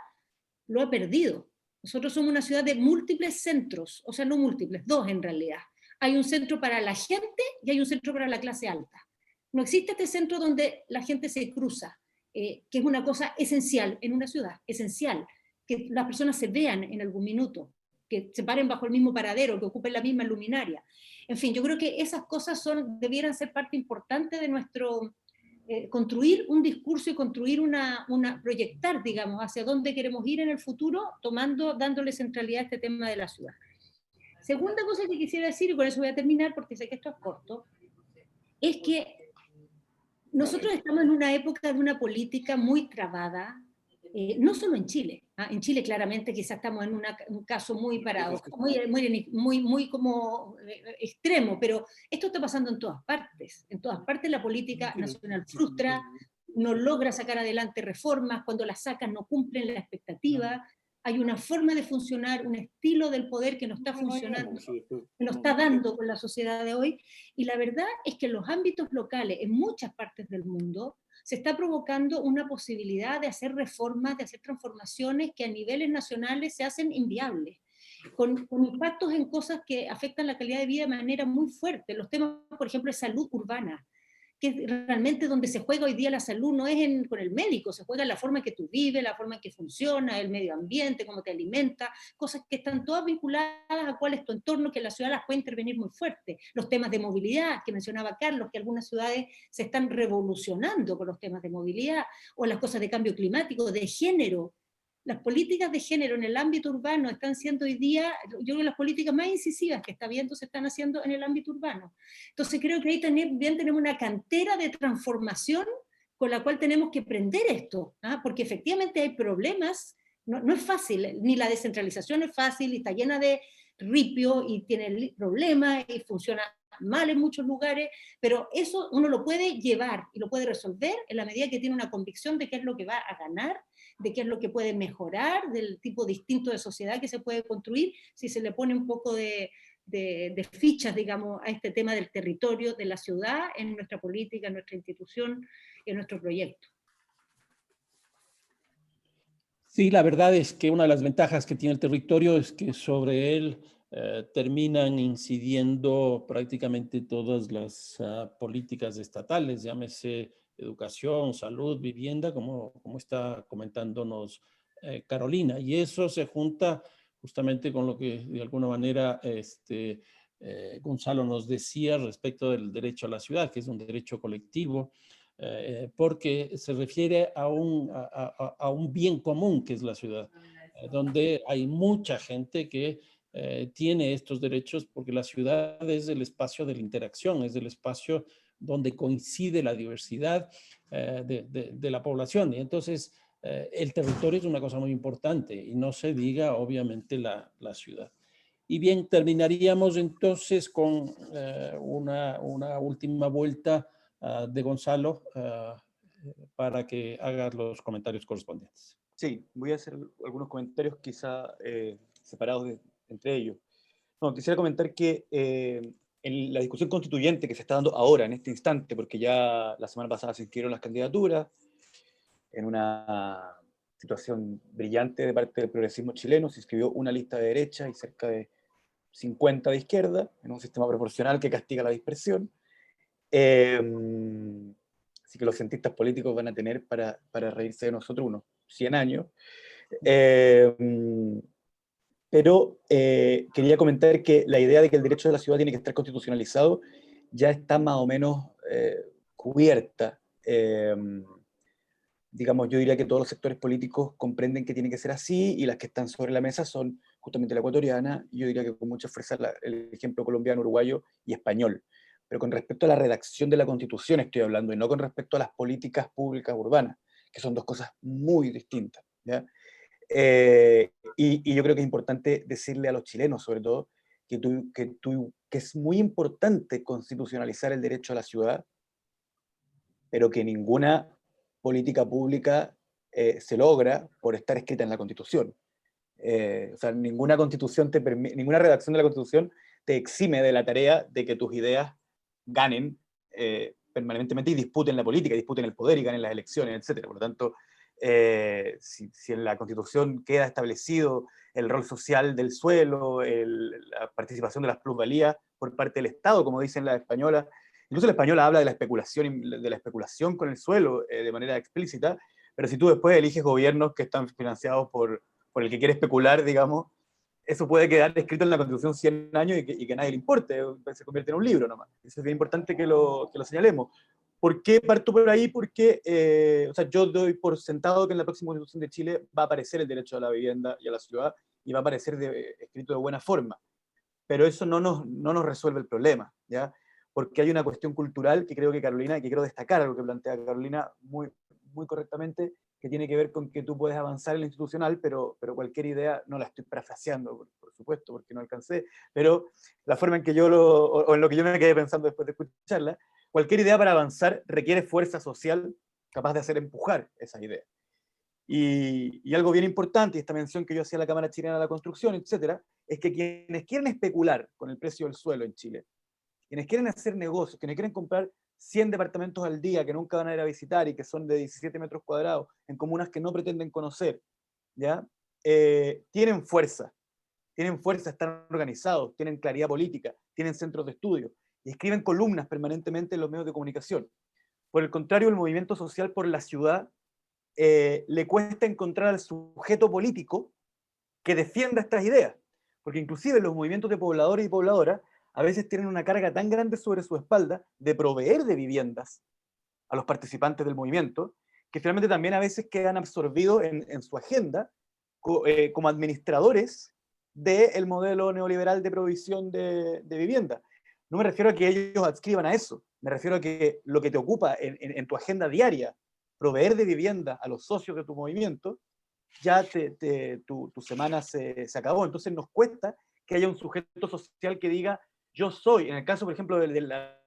lo ha perdido. Nosotros somos una ciudad de múltiples centros, o sea, no múltiples, 2 en realidad. Hay un centro para la gente y hay un centro para la clase alta. No existe este centro donde la gente se cruza, que es una cosa esencial en una ciudad, esencial, que las personas se vean en algún minuto, que se paren bajo el mismo paradero, que ocupen la misma luminaria. En fin, yo creo que esas cosas debieran ser parte importante de nuestro construir un discurso y construir proyectar, digamos, hacia dónde queremos ir en el futuro, dándole centralidad a este tema de la ciudad. Segunda cosa que quisiera decir, y con eso voy a terminar porque sé que esto es corto, es que nosotros estamos en una época de una política muy trabada, no solo en Chile. En Chile claramente quizás estamos en un caso muy paradójico, muy como extremo, pero esto está pasando en todas partes. En todas partes la política nacional frustra, no logra sacar adelante reformas, cuando las sacan no cumplen la expectativa, hay una forma de funcionar, un estilo del poder que no está funcionando, que no está dando con la sociedad de hoy, y la verdad es que en los ámbitos locales, en muchas partes del mundo, se está provocando una posibilidad de hacer reformas, de hacer transformaciones que a niveles nacionales se hacen inviables, con impactos en cosas que afectan la calidad de vida de manera muy fuerte. Los temas, por ejemplo, de salud urbana, que es realmente donde se juega hoy día la salud, no es con el médico, se juega en la forma en que tú vives, la forma en que funciona, el medio ambiente, cómo te alimenta, cosas que están todas vinculadas a cuál es tu entorno, que la ciudad las puede intervenir muy fuerte. Los temas de movilidad, que mencionaba Carlos, que algunas ciudades se están revolucionando con los temas de movilidad, o las cosas de cambio climático, de género. Las políticas de género en el ámbito urbano están siendo hoy día, yo creo que las políticas más incisivas que está viendo se están haciendo en el ámbito urbano. Entonces creo que ahí también tenemos una cantera de transformación con la cual tenemos que prender esto, ¿ah? Porque efectivamente hay problemas, no es fácil, ni la descentralización es fácil, y está llena de ripio, y tiene problemas, y funciona mal en muchos lugares, pero eso uno lo puede llevar y lo puede resolver en la medida que tiene una convicción de qué es lo que va a ganar, de qué es lo que puede mejorar, del tipo distinto de sociedad que se puede construir, si se le pone un poco de fichas, digamos, a este tema del territorio, de la ciudad, en nuestra política, en nuestra institución, en nuestro proyecto. Sí, la verdad es que una de las ventajas que tiene el territorio es que sobre él terminan incidiendo prácticamente todas las políticas estatales, llámese educación, salud, vivienda, como está comentándonos Carolina. Y eso se junta justamente con lo que de alguna manera Gonzalo nos decía respecto del derecho a la ciudad, que es un derecho colectivo, porque se refiere a un bien común que es la ciudad, donde hay mucha gente que tiene estos derechos, porque la ciudad es el espacio de la interacción, es el espacio donde coincide la diversidad de la población. Y entonces el territorio es una cosa muy importante, y no se diga obviamente la ciudad. Y bien, terminaríamos entonces con una última vuelta de Gonzalo para que hagas los comentarios correspondientes. Sí, voy a hacer algunos comentarios quizá separados entre ellos. No, quisiera comentar que en la discusión constituyente que se está dando ahora, en este instante, porque ya la semana pasada se inscribieron las candidaturas, en una situación brillante de parte del progresismo chileno, se inscribió una lista de derecha y cerca de 50 de izquierda, en un sistema proporcional que castiga la dispersión. Así que los cientistas políticos van a tener para reírse de nosotros unos 100 años. Pero quería comentar que la idea de que el derecho de la ciudad tiene que estar constitucionalizado ya está más o menos cubierta. Digamos, yo diría que todos los sectores políticos comprenden que tiene que ser así, y las que están sobre la mesa son justamente la ecuatoriana, y yo diría que con mucha fuerza el ejemplo colombiano, uruguayo y español. Pero con respecto a la redacción de la Constitución estoy hablando, y no con respecto a las políticas públicas urbanas, que son dos cosas muy distintas, ¿ya? Y yo creo que es importante decirle a los chilenos, sobre todo, que es muy importante constitucionalizar el derecho a la ciudad, pero que ninguna política pública se logra por estar escrita en la Constitución. O sea, ninguna redacción de la Constitución te exime de la tarea de que tus ideas ganen permanentemente y disputen la política, disputen el poder y ganen las elecciones, etc. Por lo tanto, si en la Constitución queda establecido el rol social del suelo, la participación de las plusvalías por parte del Estado, como dicen las españolas. Incluso la española habla de la especulación con el suelo de manera explícita, pero si tú después eliges gobiernos que están financiados por el que quiere especular, digamos, eso puede quedar escrito en la Constitución 100 años y que a nadie le importe, se convierte en un libro nomás. Eso es bien importante que lo señalemos. ¿Por qué parto por ahí? Porque o sea, yo doy por sentado que en la próxima Constitución de Chile va a aparecer el derecho a la vivienda y a la ciudad, y va a aparecer escrito de buena forma. Pero eso no nos resuelve el problema, ¿ya? Porque hay una cuestión cultural que creo que Carolina, que quiero destacar algo que plantea Carolina muy, muy correctamente, que tiene que ver con que tú puedes avanzar en lo institucional, pero cualquier idea, no la estoy parafraseando, por supuesto, porque no alcancé, pero la forma en que o en lo que yo me quedé pensando después de escucharla, cualquier idea para avanzar requiere fuerza social capaz de hacer empujar esa idea. Y algo bien importante, y esta mención que yo hacía a la Cámara Chilena de la Construcción, etcétera, es que quienes quieren especular con el precio del suelo en Chile, quienes quieren hacer negocios, quienes quieren comprar 100 departamentos al día que nunca van a ir a visitar y que son de 17 metros cuadrados en comunas que no pretenden conocer, ¿ya? Tienen fuerza, están organizados, tienen claridad política, tienen centros de estudio y escriben columnas permanentemente en los medios de comunicación. Por el contrario, el movimiento social por la ciudad le cuesta encontrar al sujeto político que defienda estas ideas, porque inclusive los movimientos de pobladores y pobladoras a veces tienen una carga tan grande sobre su espalda de proveer de viviendas a los participantes del movimiento, que finalmente también a veces quedan absorbidos en su agenda como administradores del modelo neoliberal de provisión de vivienda. No me refiero a que ellos adscriban a eso, me refiero a que lo que te ocupa en tu agenda diaria, proveer de vivienda a los socios de tu movimiento, ya tu semana se acabó. Entonces nos cuesta que haya un sujeto social que diga, yo soy, en el caso, por ejemplo, de la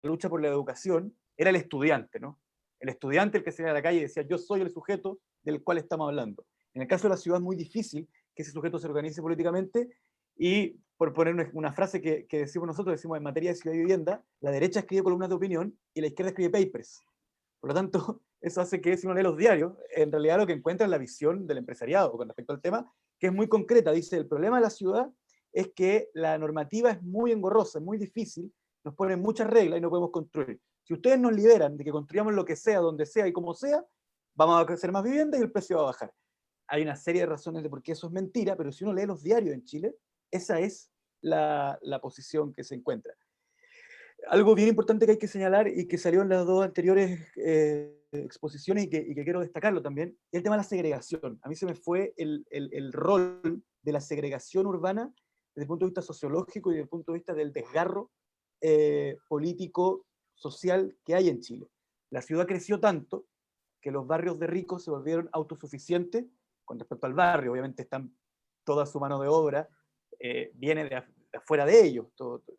lucha por la educación, era el estudiante, ¿no? El estudiante el que salía a la calle y decía, yo soy el sujeto del cual estamos hablando. En el caso de la ciudad es muy difícil que ese sujeto se organice políticamente, y por poner una frase que decimos nosotros, decimos en materia de ciudad y vivienda, la derecha escribe columnas de opinión y la izquierda escribe papers. Por lo tanto, eso hace que si uno lee los diarios, en realidad lo que encuentra es la visión del empresariado con respecto al tema, que es muy concreta. Dice, el problema de la ciudad es que la normativa es muy engorrosa, es muy difícil, nos ponen muchas reglas y no podemos construir. Si ustedes nos liberan de que construyamos lo que sea, donde sea y como sea, vamos a hacer más vivienda y el precio va a bajar. Hay una serie de razones de por qué eso es mentira, pero si uno lee los diarios en Chile, esa es la posición que se encuentra. Algo bien importante que hay que señalar y que salió en las dos anteriores exposiciones y que quiero destacarlo también, es el tema de la segregación. A mí se me fue el rol de la segregación urbana desde el punto de vista sociológico y desde el punto de vista del desgarro político, social que hay en Chile. La ciudad creció tanto que los barrios de ricos se volvieron autosuficientes con respecto al barrio. Obviamente están toda su mano de obra viene de afuera de ellos.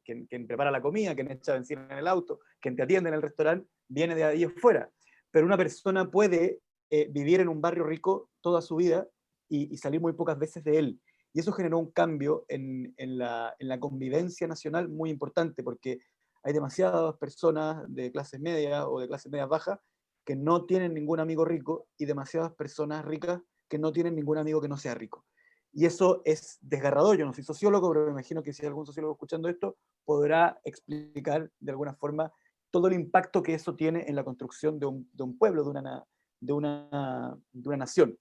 Quien prepara la comida, quien echa benzina en el auto, quien te atiende en el restaurante, viene de ahí afuera. Pero una persona puede vivir en un barrio rico toda su vida y salir muy pocas veces de él. Y eso generó un cambio en la convivencia nacional muy importante, porque hay demasiadas personas de clases medias o de clases medias bajas que no tienen ningún amigo rico y demasiadas personas ricas que no tienen ningún amigo que no sea rico. Y eso es desgarrador. Yo no soy sociólogo, pero me imagino que si hay algún sociólogo escuchando esto, podrá explicar de alguna forma todo el impacto que eso tiene en la construcción de un pueblo, de una nación.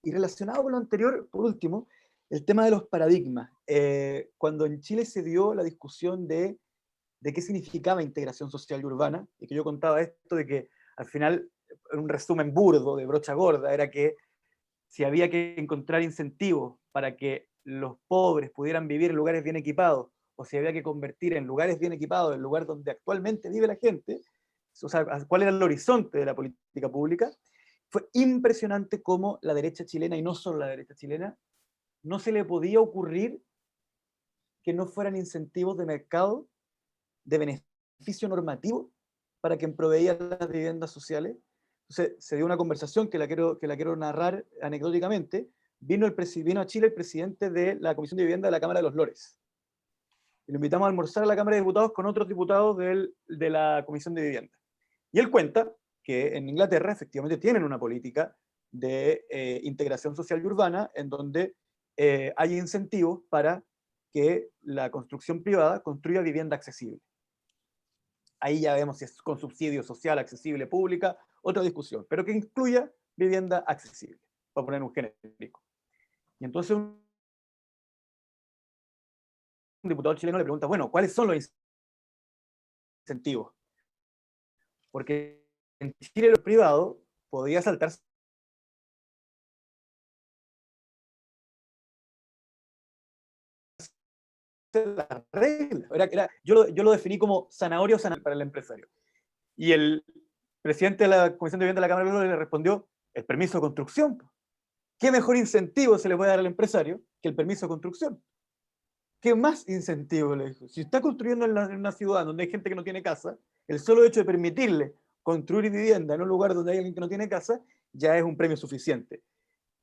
Y relacionado con lo anterior, por último, el tema de los paradigmas. Cuando en Chile se dio la discusión de qué significaba integración social y urbana, y que yo contaba esto de que al final, en un resumen burdo, de brocha gorda, era que si había que encontrar incentivos para que los pobres pudieran vivir en lugares bien equipados, o si había que convertir en lugares bien equipados el lugar donde actualmente vive la gente, o sea, cuál era el horizonte de la política pública, fue impresionante cómo la derecha chilena, y no solo la derecha chilena, no se le podía ocurrir que no fueran incentivos de mercado, de beneficio normativo, para quien proveía las viviendas sociales. Entonces, se dio una conversación que la quiero narrar anecdóticamente. Vino a Chile el presidente de la Comisión de Vivienda de la Cámara de los Lores. Y lo invitamos a almorzar a la Cámara de Diputados con otros diputados de la Comisión de Vivienda. Y él cuenta que en Inglaterra efectivamente tienen una política de integración social y urbana en donde hay incentivos para que la construcción privada construya vivienda accesible. Ahí ya vemos si es con subsidio social, accesible, pública, otra discusión, pero que incluya vivienda accesible, para poner un genérico. Y entonces un diputado chileno le pregunta, bueno, ¿cuáles son los incentivos? Porque en Chile lo privado podía saltarse las reglas. Yo lo definí como zanahoria para el empresario. Y el presidente de la Comisión de Vivienda de la Cámara de Diputados le respondió, el permiso de construcción. ¿Qué mejor incentivo se le puede dar al empresario que el permiso de construcción? ¿Qué más incentivo le dijo? Si está construyendo en una ciudad donde hay gente que no tiene casa, el solo hecho de permitirle construir vivienda en un lugar donde hay alguien que no tiene casa, ya es un premio suficiente.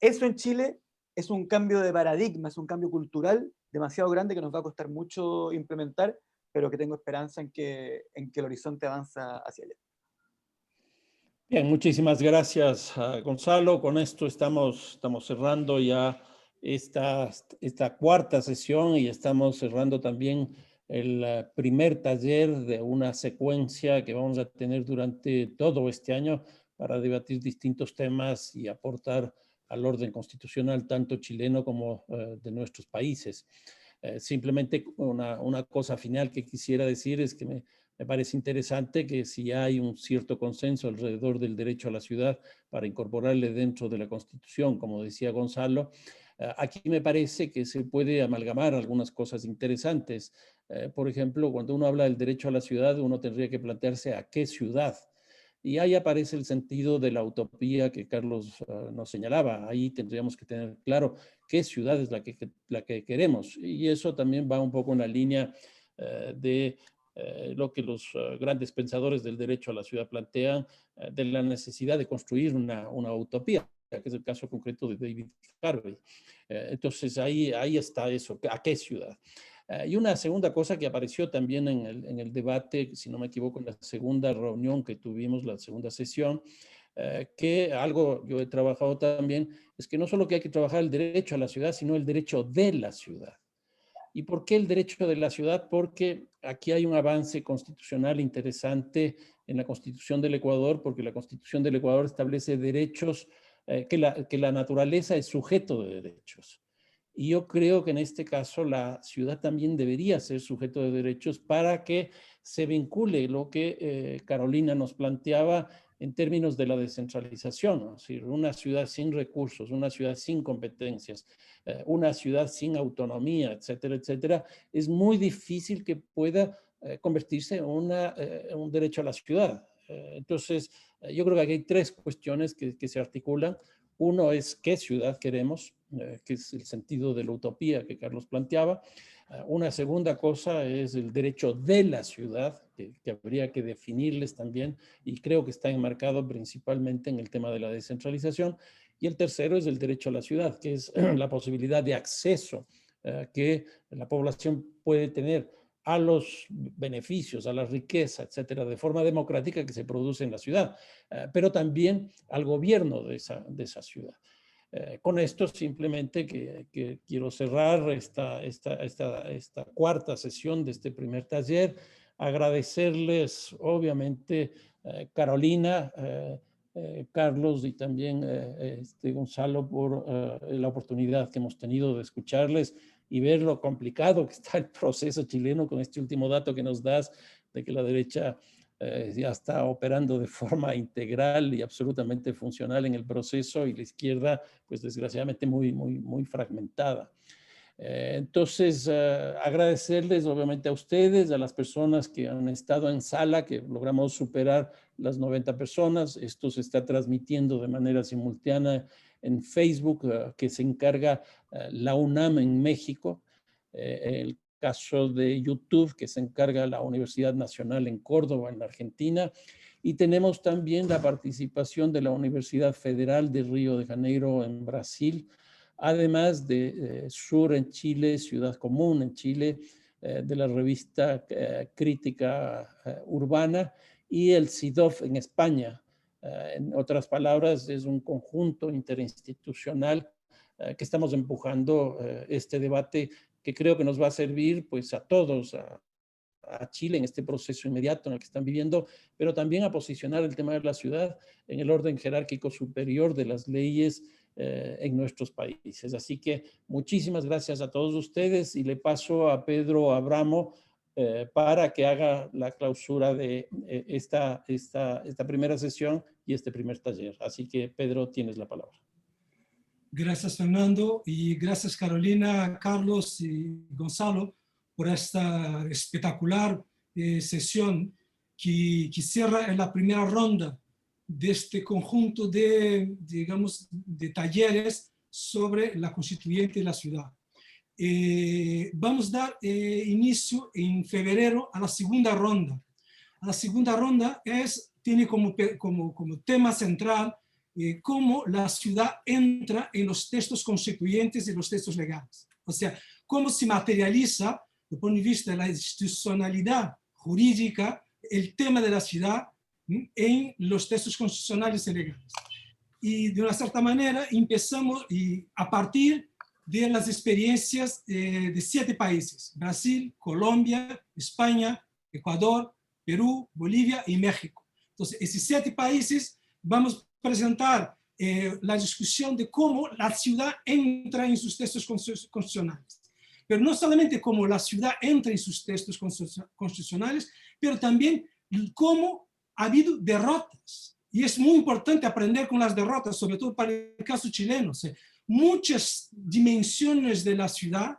Eso en Chile es un cambio de paradigma, es un cambio cultural demasiado grande que nos va a costar mucho implementar, pero que tengo esperanza en que el horizonte avanza hacia allá. Bien, muchísimas gracias, Gonzalo. Con esto estamos cerrando ya esta cuarta sesión y estamos cerrando también el primer taller de una secuencia que vamos a tener durante todo este año para debatir distintos temas y aportar al orden constitucional tanto chileno como de nuestros países. Simplemente una cosa final que quisiera decir es que me parece interesante que si hay un cierto consenso alrededor del derecho a la ciudad para incorporarle dentro de la Constitución, como decía Gonzalo, aquí me parece que se puede amalgamar algunas cosas interesantes. Por ejemplo, cuando uno habla del derecho a la ciudad, uno tendría que plantearse a qué ciudad. Y ahí aparece el sentido de la utopía que Carlos nos señalaba. Ahí tendríamos que tener claro qué ciudad es la que queremos. Y eso también va un poco en la línea de lo que los grandes pensadores del derecho a la ciudad plantean, de la necesidad de construir una utopía, que es el caso concreto de David Harvey. Entonces ahí está eso, ¿a qué ciudad? Y una segunda cosa que apareció también en el debate, si no me equivoco, en la segunda reunión que tuvimos, la segunda sesión, que algo yo he trabajado también, es que no solo que hay que trabajar el derecho a la ciudad, sino el derecho de la ciudad. ¿Y por qué el derecho de la ciudad? Porque aquí hay un avance constitucional interesante en la Constitución del Ecuador, porque la Constitución del Ecuador establece derechos, que la naturaleza es sujeto de derechos. Y yo creo que en este caso la ciudad también debería ser sujeto de derechos para que se vincule lo que Carolina nos planteaba en términos de la descentralización, ¿no? Es decir, una ciudad sin recursos, una ciudad sin competencias, una ciudad sin autonomía, etcétera, etcétera, es muy difícil que pueda convertirse en un derecho a la ciudad. Entonces, yo creo que aquí hay tres cuestiones que se articulan. Uno es qué ciudad queremos, que es el sentido de la utopía que Carlos planteaba. Una segunda cosa es el derecho de la ciudad, que habría que definirles también, y creo que está enmarcado principalmente en el tema de la descentralización. Y el tercero es el derecho a la ciudad, que es la posibilidad de acceso que la población puede tener a los beneficios, a la riqueza, etcétera, de forma democrática que se produce en la ciudad, pero también al gobierno de esa ciudad. Con esto simplemente que quiero cerrar esta cuarta sesión de este primer taller, agradecerles obviamente Carolina, Carlos y también Gonzalo por la oportunidad que hemos tenido de escucharles y ver lo complicado que está el proceso chileno con este último dato que nos das de que la derecha ya está operando de forma integral y absolutamente funcional en el proceso y la izquierda, pues desgraciadamente muy fragmentada. Entonces, agradecerles obviamente a ustedes, a las personas que han estado en sala, que logramos superar las 90 personas. Esto se está transmitiendo de manera simultánea en Facebook, que se encarga la UNAM en México. El caso de YouTube, que se encarga la Universidad Nacional en Córdoba, en la Argentina. Y tenemos también la participación de la Universidad Federal de Río de Janeiro en Brasil, además de Sur en Chile, Ciudad Común en Chile, de la revista Crítica Urbana y el CIDOF en España. En otras palabras, es un conjunto interinstitucional que estamos empujando este debate que creo que nos va a servir pues a todos, a Chile en este proceso inmediato en el que están viviendo, pero también a posicionar el tema de la ciudad en el orden jerárquico superior de las leyes en nuestros países. Así que muchísimas gracias a todos ustedes y le paso a Pedro Abramo para que haga la clausura de esta primera sesión y este primer taller. Así que Pedro, tienes la palabra. Gracias, Fernando, y gracias, Carolina, Carlos y Gonzalo, por esta espectacular sesión que cierra en la primera ronda de este conjunto de, digamos, de talleres sobre la constituyente y la ciudad. Vamos a dar inicio en febrero a la segunda ronda. La segunda ronda tiene como tema central cómo la ciudad entra en los textos constituyentes y los textos legales. O sea, cómo se materializa, desde el punto de vista de la institucionalidad jurídica, el tema de la ciudad en los textos constitucionales y legales. Y de una cierta manera empezamos a partir de las experiencias de 7 países: Brasil, Colombia, España, Ecuador, Perú, Bolivia y México. Entonces, esos 7 países vamos a presentar la discusión de cómo la ciudad entra en sus textos constitucionales. Pero no solamente cómo la ciudad entra en sus textos constitucionales, pero también cómo ha habido derrotas. Y es muy importante aprender con las derrotas, sobre todo para el caso chileno. O sea, muchas dimensiones de la ciudad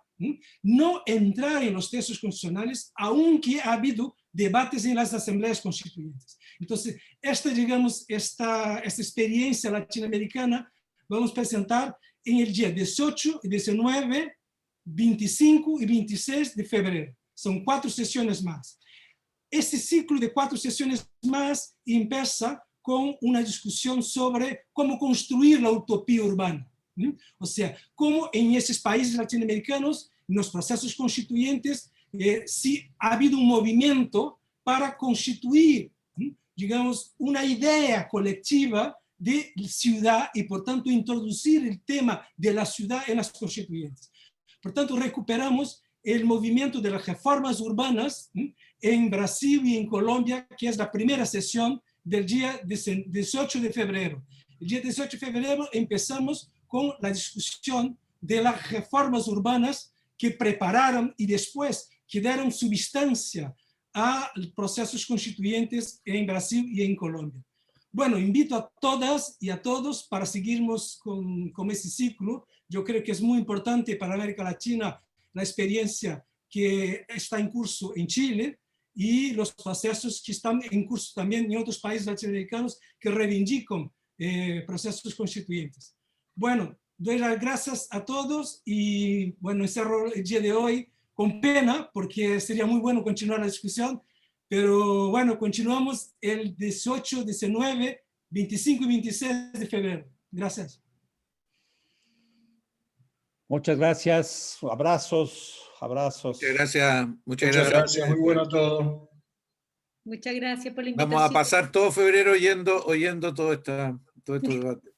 no entrar en los textos constitucionales, aunque ha habido debates en las asambleas constituyentes. Entonces, esta experiencia latinoamericana vamos a presentar en el día 18, 19, 25 y 26 de febrero. Son 4 sesiones más. Este ciclo de 4 sesiones más empieza con una discusión sobre cómo construir la utopía urbana. O sea, cómo en esos países latinoamericanos, en los procesos constituyentes, sí ha habido un movimiento para constituir, digamos, una idea colectiva de ciudad y, por tanto, introducir el tema de la ciudad en las constituyentes. Por tanto, recuperamos el movimiento de las reformas urbanas en Brasil y en Colombia, que es la primera sesión del día 18 de febrero. El día 18 de febrero empezamos con la discusión de las reformas urbanas que prepararon y después que dieron substancia a procesos constituyentes en Brasil y en Colombia. Bueno, invito a todas y a todos para seguirnos con ese ciclo. Yo creo que es muy importante para América Latina la experiencia que está en curso en Chile y los procesos que están en curso también en otros países latinoamericanos que reivindican procesos constituyentes. Bueno, doy las gracias a todos y bueno, encerro el día de hoy con pena porque sería muy bueno continuar la discusión, pero bueno, continuamos el 18, 19, 25 y 26 de febrero. Gracias. Muchas gracias, abrazos. Muchas gracias. Muchas gracias. Muy bueno a todos. Muchas gracias por la invitación. Vamos a pasar todo febrero oyendo todo este debate.